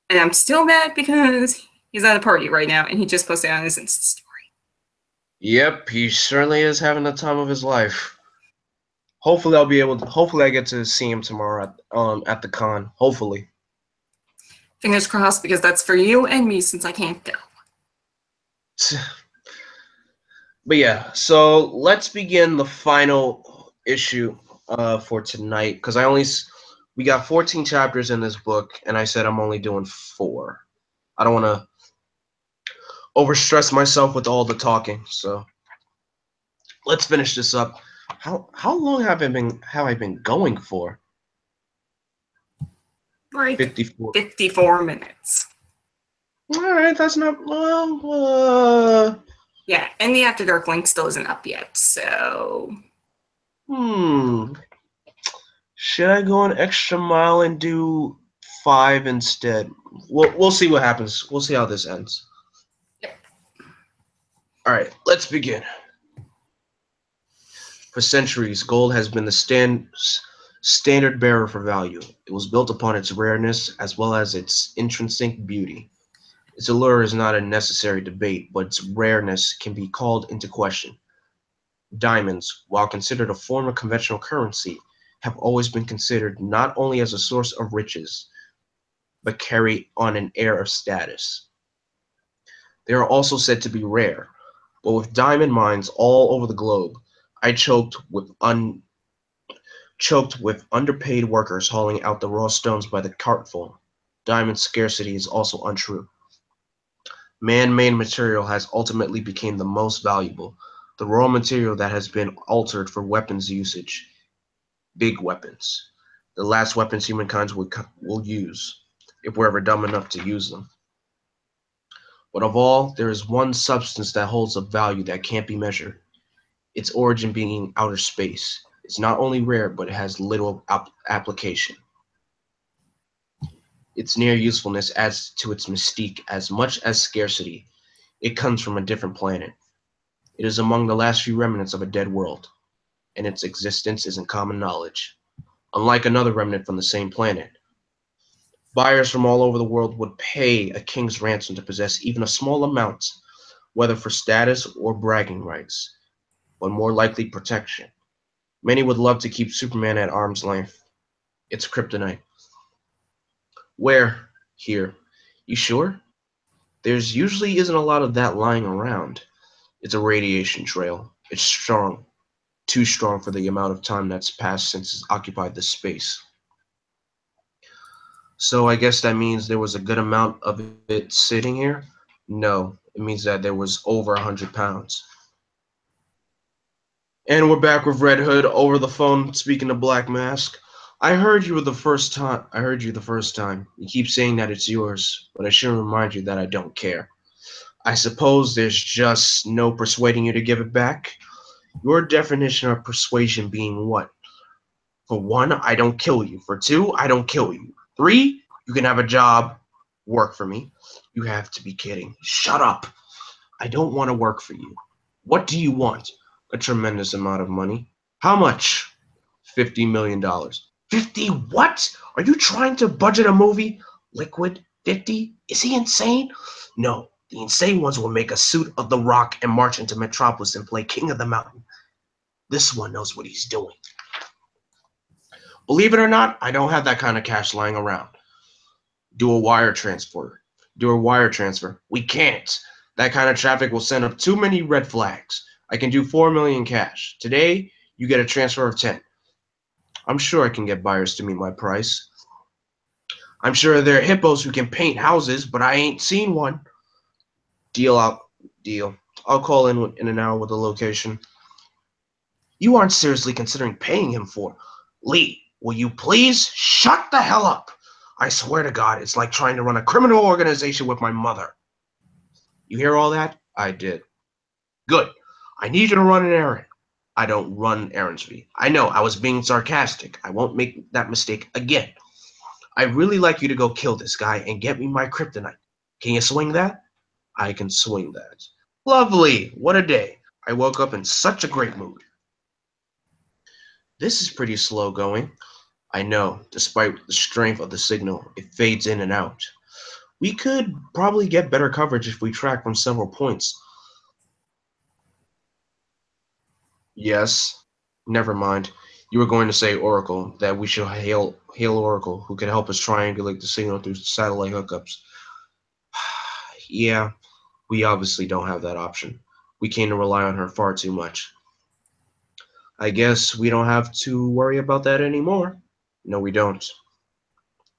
S2: And I'm still mad because he's at a party right now, and he just posted on his Insta story.
S1: Yep, he certainly is having the time of his life. Hopefully, I'll be able to. Hopefully, I get to see him tomorrow at the con. Hopefully.
S2: Fingers crossed, because that's for you and me since I can't go.
S1: But yeah, so let's begin the final issue for tonight because we got 14 chapters in this book, and I said I'm only doing 4. I don't want to overstress myself with all the talking, so let's finish this up. How long have I been going for?
S2: Like
S1: 54.
S2: 54 minutes.
S1: All right, that's not well.
S2: Yeah, and the After Dark link still isn't up yet, so.
S1: Should I go an extra mile and do 5 instead? We'll see what happens. We'll see how this ends.
S2: Yep.
S1: All right, let's begin. For centuries, gold has been the standard bearer for value. It was built upon its rareness as well as its intrinsic beauty. Its allure is not a necessary debate, but its rareness can be called into question. Diamonds, while considered a form of conventional currency, have always been considered not only as a source of riches, but carry on an air of status. They are also said to be rare, but with diamond mines all over the globe, I choked with underpaid workers hauling out the raw stones by the cartful. Diamond scarcity is also untrue. Man-made material has ultimately become the most valuable, the raw material that has been altered for weapons usage, big weapons, the last weapons humankind will use, if we're ever dumb enough to use them. But of all, there is one substance that holds a value that can't be measured, its origin being outer space. It's not only rare, but it has little application. Its near usefulness adds to its mystique as much as scarcity. It comes from a different planet. It is among the last few remnants of a dead world, and its existence isn't common knowledge. Unlike another remnant from the same planet, buyers from all over the world would pay a king's ransom to possess even a small amount, whether for status or bragging rights, but more likely protection. Many would love to keep Superman at arm's length. It's kryptonite. Where? Here. You sure? There's usually isn't a lot of that lying around. It's a radiation trail. It's strong. Too strong for the amount of time that's passed since it's occupied this space. So I guess that means there was a good amount of it sitting here? No, it means that there was over 100 pounds. And we're back with Red Hood over the phone speaking to Black Mask. I heard you the first time. You keep saying that it's yours, but I should remind you that I don't care. I suppose there's just no persuading you to give it back? Your definition of persuasion being what? For 1, I don't kill you. For 2, I don't kill you. 3, you can have a job, work for me. You have to be kidding. Shut up. I don't want to work for you. What do you want? A tremendous amount of money. How much? $50 million. 50 what? Are you trying to budget a movie? Liquid? 50? Is he insane? No, the insane ones will make a suit of The Rock and march into Metropolis and play King of the Mountain. This one knows what he's doing. Believe it or not, I don't have that kind of cash lying around. Do a wire transfer. We can't. That kind of traffic will send up too many red flags. I can do 4 million cash. Today, you get a transfer of 10. I'm sure I can get buyers to meet my price. I'm sure there are hippos who can paint houses, but I ain't seen one. Deal. I'll call in an hour with the location. You aren't seriously considering paying him for. Lee, will you please shut the hell up? I swear to God, it's like trying to run a criminal organization with my mother. You hear all that? I did. Good. I need you to run an errand. I don't run errands for you. I know, I was being sarcastic. I won't make that mistake again. I'd really like you to go kill this guy and get me my kryptonite. Can you swing that? I can swing that. Lovely! What a day. I woke up in such a great mood. This is pretty slow going. I know, despite the strength of the signal, it fades in and out. We could probably get better coverage if we track from several points. Yes. Never mind. You were going to say Oracle, that we should hail Oracle, who could help us triangulate the signal through satellite hookups. Yeah, we obviously don't have that option. We came to rely on her far too much. I guess we don't have to worry about that anymore. No, we don't.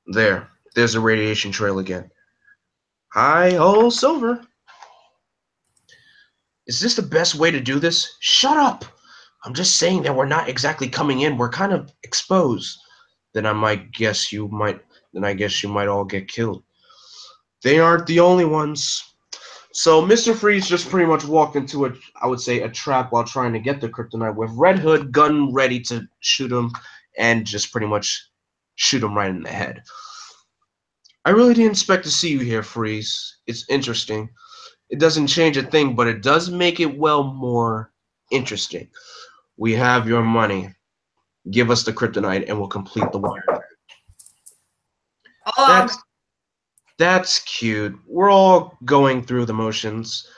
S1: There's a radiation trail again. Hi, all silver. Is this the best way to do this? Shut up! I'm just saying that we're not exactly coming in. We're kind of exposed. Then I guess you might all get killed. They aren't the only ones. So Mr. Freeze just pretty much walked into a trap while trying to get the kryptonite with Red Hood gun ready to shoot him and just pretty much shoot him right in the head. I really didn't expect to see you here, Freeze. It's interesting. It doesn't change a thing, but it does make it more interesting. We have your money. Give us the kryptonite and we'll complete the wire. That's cute. We're all going through the motions.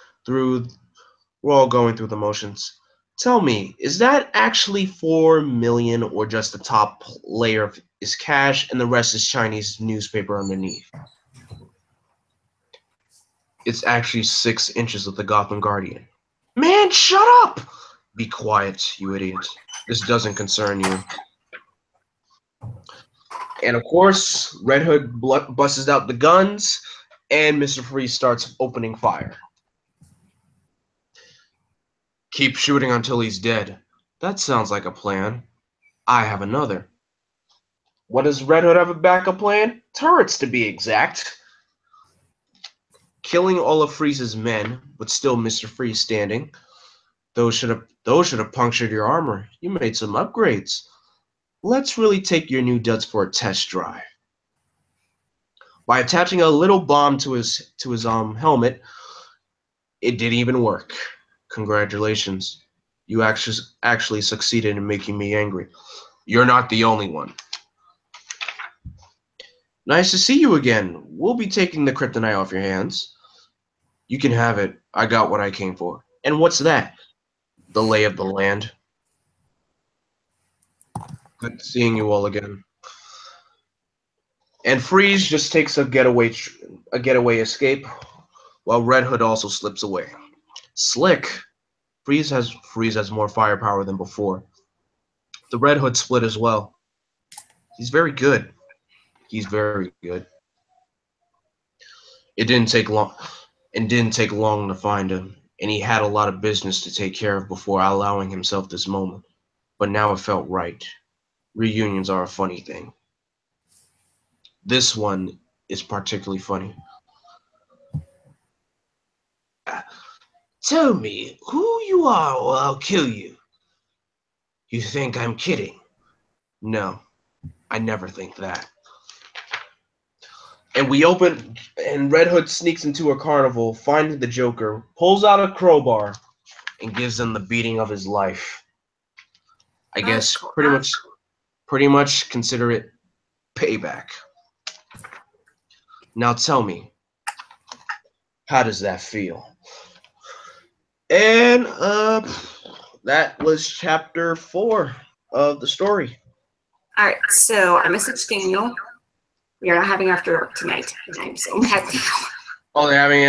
S1: Tell me, is that actually 4 million or just the top layer is cash and the rest is Chinese newspaper underneath? It's actually 6 inches of the Gotham Guardian. Man, shut up! Be quiet, you idiot. This doesn't concern you. And of course, Red Hood busts out the guns, and Mr. Freeze starts opening fire. Keep shooting until he's dead. That sounds like a plan. I have another. What does Red Hood have a backup plan? Turrets, to be exact. Killing all of Freeze's men, but still Mr. Freeze standing. Those should have punctured your armor. You made some upgrades. Let's really take your new duds for a test drive. By attaching a little bomb to his helmet, it didn't even work. Congratulations. You actually succeeded in making me angry. You're not the only one. Nice to see you again. We'll be taking the kryptonite off your hands. You can have it. I got what I came for. And what's that? The lay of the land. Good seeing you all again. And Freeze just takes a getaway escape, while Red Hood also slips away. Slick. Freeze has more firepower than before. The Red Hood split as well. He's very good. It didn't take long to find him, and he had a lot of business to take care of before allowing himself this moment. But now it felt right. Reunions are a funny thing. This one is particularly funny. Tell me who you are or I'll kill you. You think I'm kidding? No, I never think that. And Red Hood sneaks into a carnival, finds the Joker, pulls out a crowbar, and gives him the beating of his life. I guess pretty much consider it payback. Now tell me, how does that feel? And that was chapter 4 of the story.
S2: All right, so I messaged Daniel. We are not having after dark tonight. I'm so mad now.
S1: Oh, they're having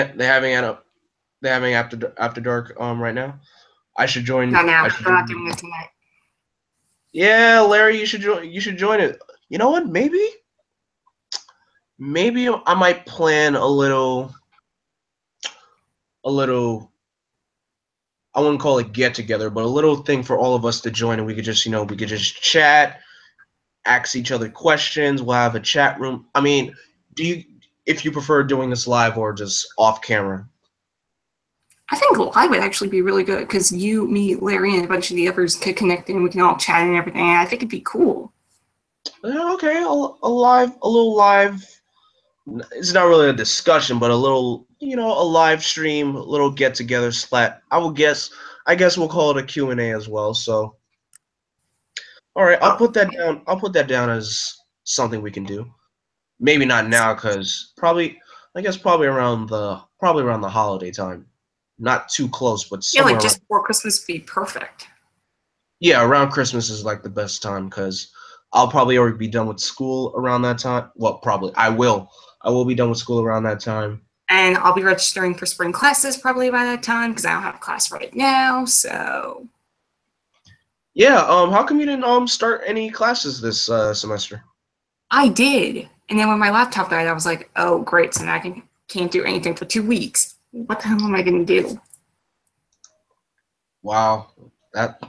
S1: after dark right now. I should join.
S2: Not now. They're not doing it tonight.
S1: Yeah, Larry, you should join it. You know what? Maybe I might plan a little. I wouldn't call it get together, but a little thing for all of us to join, and we could just chat, ask each other questions. We'll have a chat room. I mean, if you prefer doing this live or just off camera?
S2: I think live would actually be really good because you, me, Larry, and a bunch of the others could connect and we can all chat and everything. I think it'd be cool.
S1: Okay, a little live. It's not really a discussion, but a little a live stream, little get together splat. I guess we'll call it a Q&A as well. So, all right, I'll
S2: Oh,
S1: put that down. I'll put that down as something we can do. Maybe not now, cause I guess probably around the holiday time. Not too close, but
S2: yeah, like
S1: somewhere around.
S2: just before Christmas would be perfect.
S1: Yeah, around Christmas is like the best time, cause I'll probably already be done with school around that time. Well, probably I will. I will be done with school around that time.
S2: And I'll be registering for spring classes probably by that time because I don't have a class right now. So
S1: Yeah. How come you didn't start any classes this semester?
S2: I did. And then when my laptop died, I was like, oh, great. So now can't do anything for 2 weeks. What the hell am I going to do?
S1: Wow, that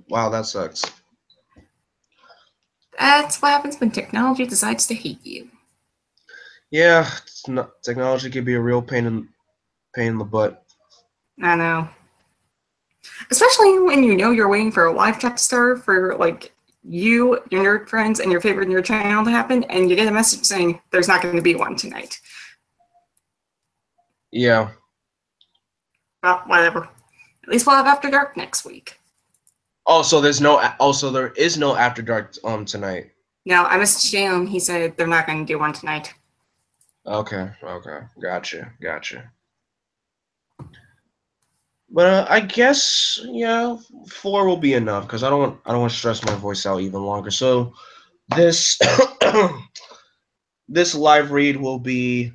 S1: wow, that sucks.
S2: That's what happens when technology decides to hate you.
S1: Yeah, technology can be a real pain in the butt.
S2: I know. Especially when you know you're waiting for a live chat to start for like you, your nerd friends, and your favorite nerd channel to happen, and you get a message saying there's not going to be one tonight.
S1: Yeah.
S2: Well, whatever. At least we'll have After Dark next week.
S1: Also, there is no After Dark tonight.
S2: No, I messaged Jalen. He said they're not going to do one tonight.
S1: Okay, gotcha. But I guess yeah, 4 will be enough because I don't want to stress my voice out even longer. So this this live read will be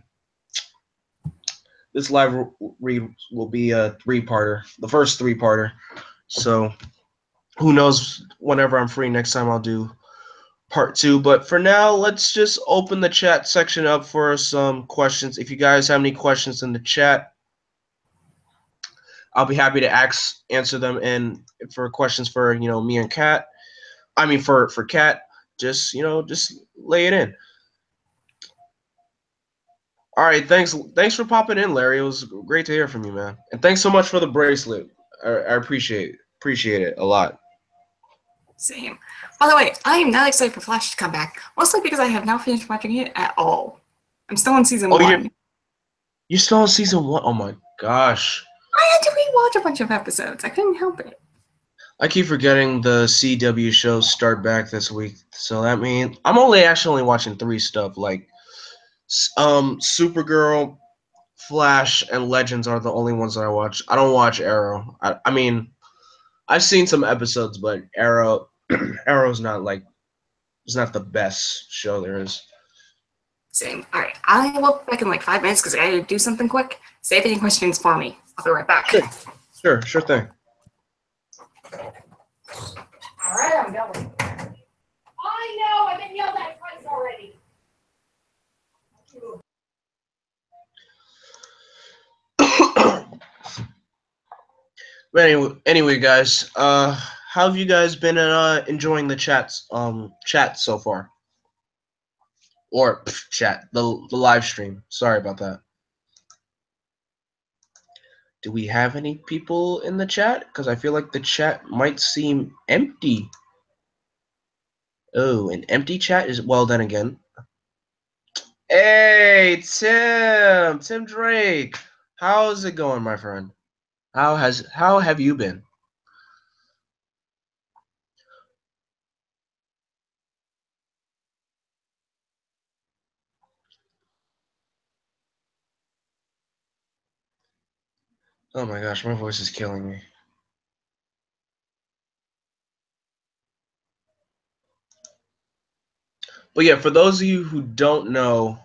S1: this live read will be a 3-parter, the first 3-parter. So who knows? Whenever I'm free next time, I'll do part 2. But for now, let's just open the chat section up for some questions. If you guys have any questions in the chat, I'll be happy to answer them. And for questions for me and Kat, I mean for Kat, just just lay it in. All right, thanks for popping in, Larry. It was great to hear from you, man. And thanks so much for the bracelet. I appreciate it a lot.
S2: Same. By the way, I am not excited for Flash to come back, mostly because I have not finished watching it at all. I'm still on season
S1: Oh,
S2: one.
S1: you're still on season 1? Oh my gosh.
S2: I had to rewatch a bunch of episodes. I couldn't help it.
S1: I keep forgetting the CW shows start back this week. So that means I'm only watching 3 stuff like Supergirl, Flash, and Legends are the only ones that I watch. I don't watch Arrow. I mean, I've seen some episodes, but Arrow's not like it's not the best show there is.
S2: Same. All right, I will be back in like 5 minutes because I gotta do something quick. Save any questions for me. I'll be right back.
S1: Sure thing.
S2: All right, I'm going. I know. I've been yelled at twice already.
S1: But anyway, guys, how have you guys been enjoying the chat so far? Or chat, the live stream. Sorry about that. Do we have any people in the chat? Because I feel like the chat might seem empty. Oh, an empty chat is well then again. Hey, Tim Drake. How's it going, my friend? How have you been? Oh my gosh, my voice is killing me. But yeah, for those of you who don't know,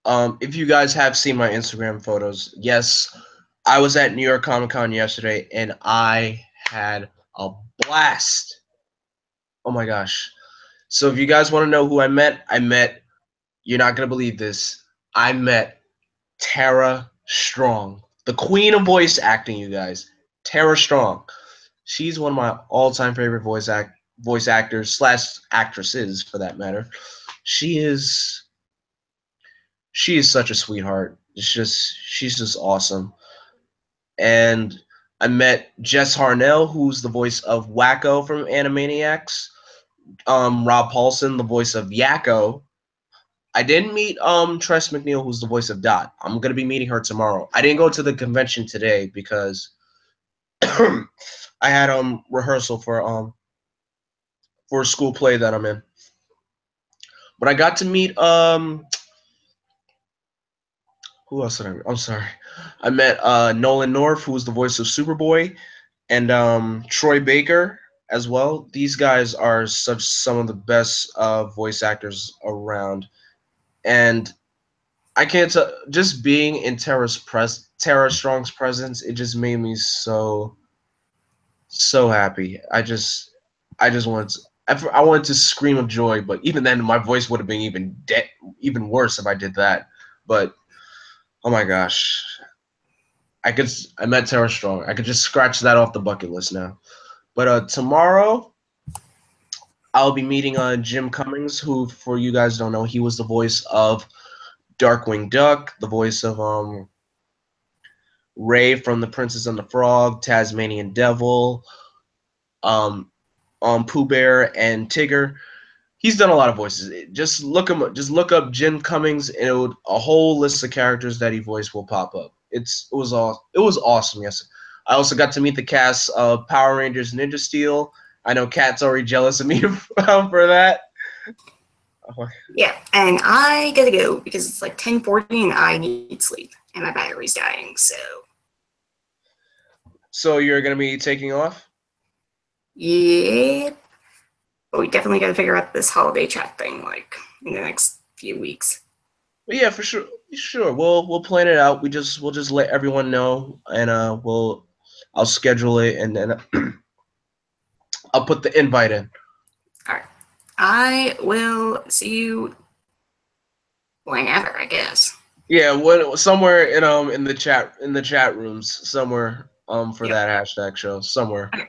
S1: if you guys have seen my Instagram photos, yes, I was at New York Comic Con yesterday and I had a blast. Oh my gosh. So if you guys want to know who I met, you're not going to believe this, I met Tara Strong, the queen of voice acting, you guys. Tara Strong. She's one of my all-time favorite voice actors / actresses, for that matter. She is such a sweetheart. She's just awesome. And I met Jess Harnell, who's the voice of Wacko from Animaniacs. Rob Paulson, the voice of Yakko. I didn't meet Tress McNeil, who's the voice of Dot. I'm gonna be meeting her tomorrow. I didn't go to the convention today because I had rehearsal for a school play that I'm in. But I got to meet who else did I meet? I'm sorry. I met Nolan North, who was the voice of Superboy, and Troy Baker as well. These guys are such some of the best voice actors around, and I can't tell. Just being in Tara Strong's presence, it just made me so happy. I just wanted to, I wanted to scream of joy, but even then, my voice would have been even worse if I did that. But oh my gosh, I met Tara Strong. I could just scratch that off the bucket list now. But tomorrow I'll be meeting Jim Cummings, who, for you guys don't know, he was the voice of Darkwing Duck, the voice of Ray from The Princess and the Frog, Tasmanian Devil, um, Pooh Bear, and Tigger. He's done a lot of voices. Just look up Jim Cummings, and a whole list of characters that he voiced will pop up. It was awesome. Yes, I also got to meet the cast of Power Rangers Ninja Steel. I know Kat's already jealous of me for that.
S2: Yeah, and I gotta go because it's like 10:40 and I need sleep and my battery's dying.
S1: So you're gonna be taking off?
S2: Yeah, but we definitely gotta figure out this holiday chat thing like in the next few weeks.
S1: But yeah, for sure. Sure, we'll plan it out. We'll just let everyone know, and I'll schedule it, and then I'll put the invite in.
S2: All right, I will see you whenever, I guess.
S1: Yeah, somewhere in the chat rooms somewhere for
S2: Yep.
S1: that hashtag show somewhere.
S2: Okay.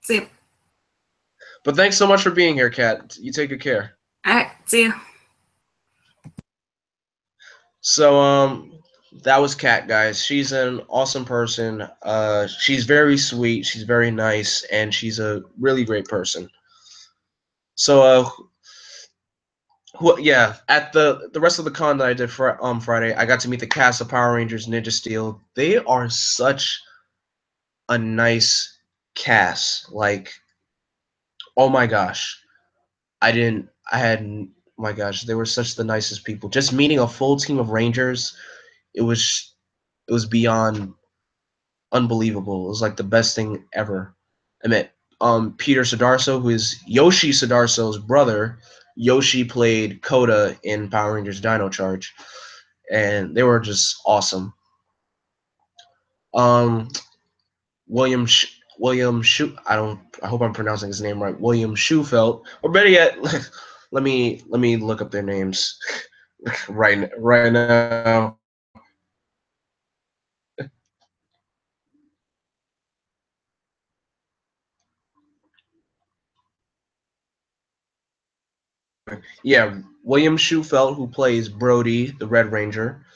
S2: See you.
S1: But thanks so much for being here, Kat. You take good care.
S2: All right. See you.
S1: So that was Kat, guys. She's an awesome person. She's very sweet. She's very nice, and she's a really great person. So yeah, at the rest of the con that I did for Friday, I got to meet the cast of Power Rangers Ninja Steel. They are such a nice cast. Like, oh my gosh, I didn't. I had. Oh my gosh, they were such the nicest people. Just meeting a full team of Rangers, it was it was beyond unbelievable. It was like the best thing ever. I met Peter Sudarso, who is Yoshi Sudarso's brother. Yoshi played Koda in Power Rangers Dino Charge, and they were just awesome. Um, William Shu I hope I'm pronouncing his name right. William Schufelt, or better yet, let me look up their names right now. Yeah, William Schufelt, who plays Brody, the Red Ranger.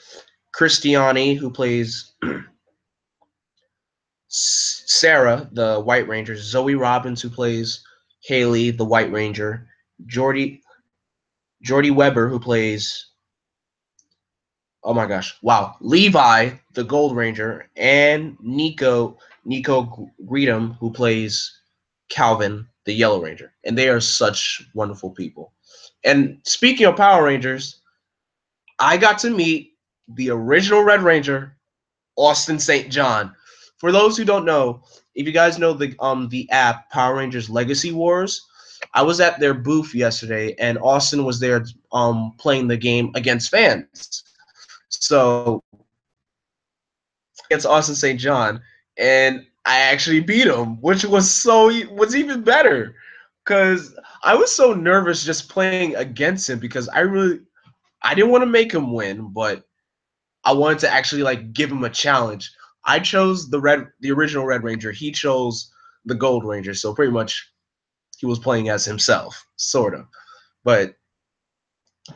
S1: Christiani, who plays Sarah, the White Ranger. Zoe Robbins, who plays Haley, the White Ranger. Jordy Weber, who plays, oh my gosh, wow, Levi, the Gold Ranger, and Nico Greedham, who plays Calvin, the Yellow Ranger. And they are such wonderful people. And speaking of Power Rangers, I got to meet the original Red Ranger, Austin St. John. For those who don't know, if you guys know the app Power Rangers Legacy Wars, I was at their booth yesterday, and Austin was there playing the game against fans. So against Austin St. John, and I actually beat him, which was even better because I was so nervous just playing against him because I didn't want to make him win, but I wanted to actually like give him a challenge. I chose the original Red Ranger. He chose the Gold Ranger. So pretty much he was playing as himself, sort of. But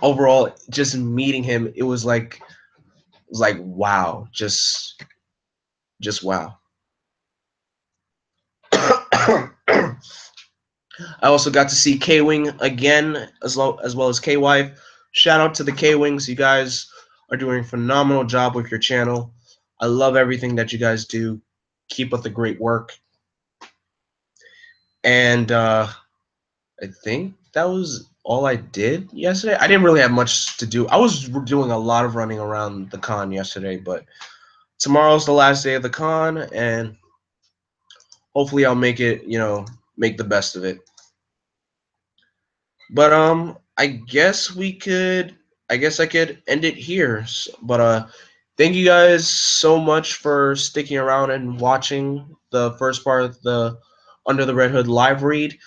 S1: overall, just meeting him, it was like wow, just wow. I also got to see K Wing again, as well as K Wife. Shout out to the K Wings. You guys are doing a phenomenal job with your channel. I love everything that you guys do. Keep up the great work. And I think that was all I did yesterday. I didn't really have much to do. I was doing a lot of running around the con yesterday, but tomorrow's the last day of the con, and hopefully I'll make it, make the best of it. But I guess I could end it here. But thank you guys so much for sticking around and watching the first part of the Under the Red Hood live read.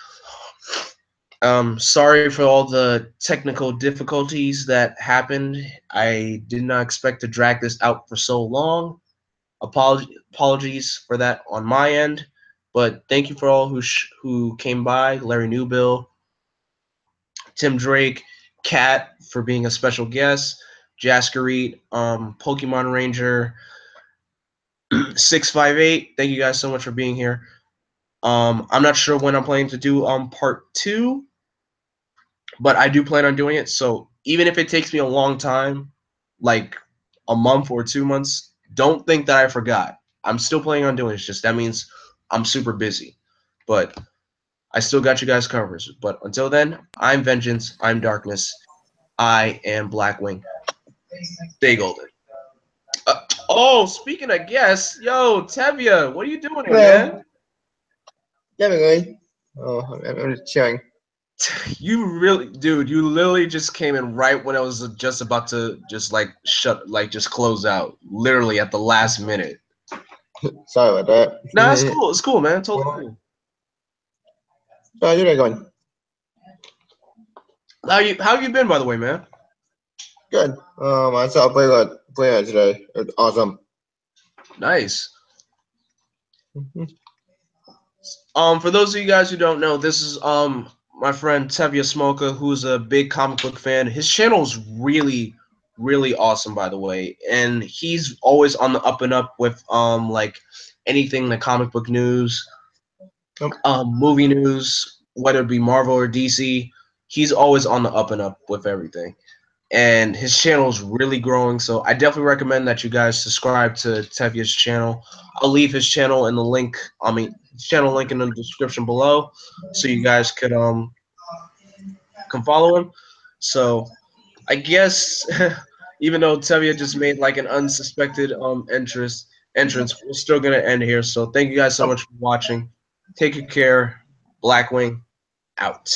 S1: Sorry for all the technical difficulties that happened. I did not expect to drag this out for so long. Apologies for that on my end. But thank you for all who came by. Larry Newbill, Tim Drake, Kat for being a special guest, Jaskereet, Pokemon Ranger, 658. Thank you guys so much for being here. I'm not sure when I'm planning to do part 2, but I do plan on doing it. So even if it takes me a long time, like a month or 2 months, don't think that I forgot. I'm still planning on doing it. It's just that means I'm super busy. But I still got you guys covered. But until then, I'm Vengeance. I'm Darkness. I am Blackwing. Stay golden. Speaking of guests, yo, Tevya, what are you doing here, man?
S3: Yeah, mọi người. I'm just chilling.
S1: You literally just came in right when I was just about to just just close out, literally at the last minute.
S3: Sorry about that.
S1: Nah, it's cool. It's cool, man. Totally cool.
S3: So how's your day going?
S1: How have you been, by the way, man?
S3: Good. I saw play today. It was awesome.
S1: Nice. For those of you guys who don't know, this is my friend Tevya Smolka, who's a big comic book fan. His channel's really, really awesome, by the way, and he's always on the up and up with like anything the comic book news, movie news, whether it be Marvel or DC. He's always on the up and up with everything, and his channel is really growing. So I definitely recommend that you guys subscribe to Tevya's channel. I'll leave his channel in the link. His channel link in the description below, so you guys could can follow him. So I guess even though Tevya just made like an unsuspected entrance, we're still gonna end here. So thank you guys so much for watching. Take good care. Blackwing out.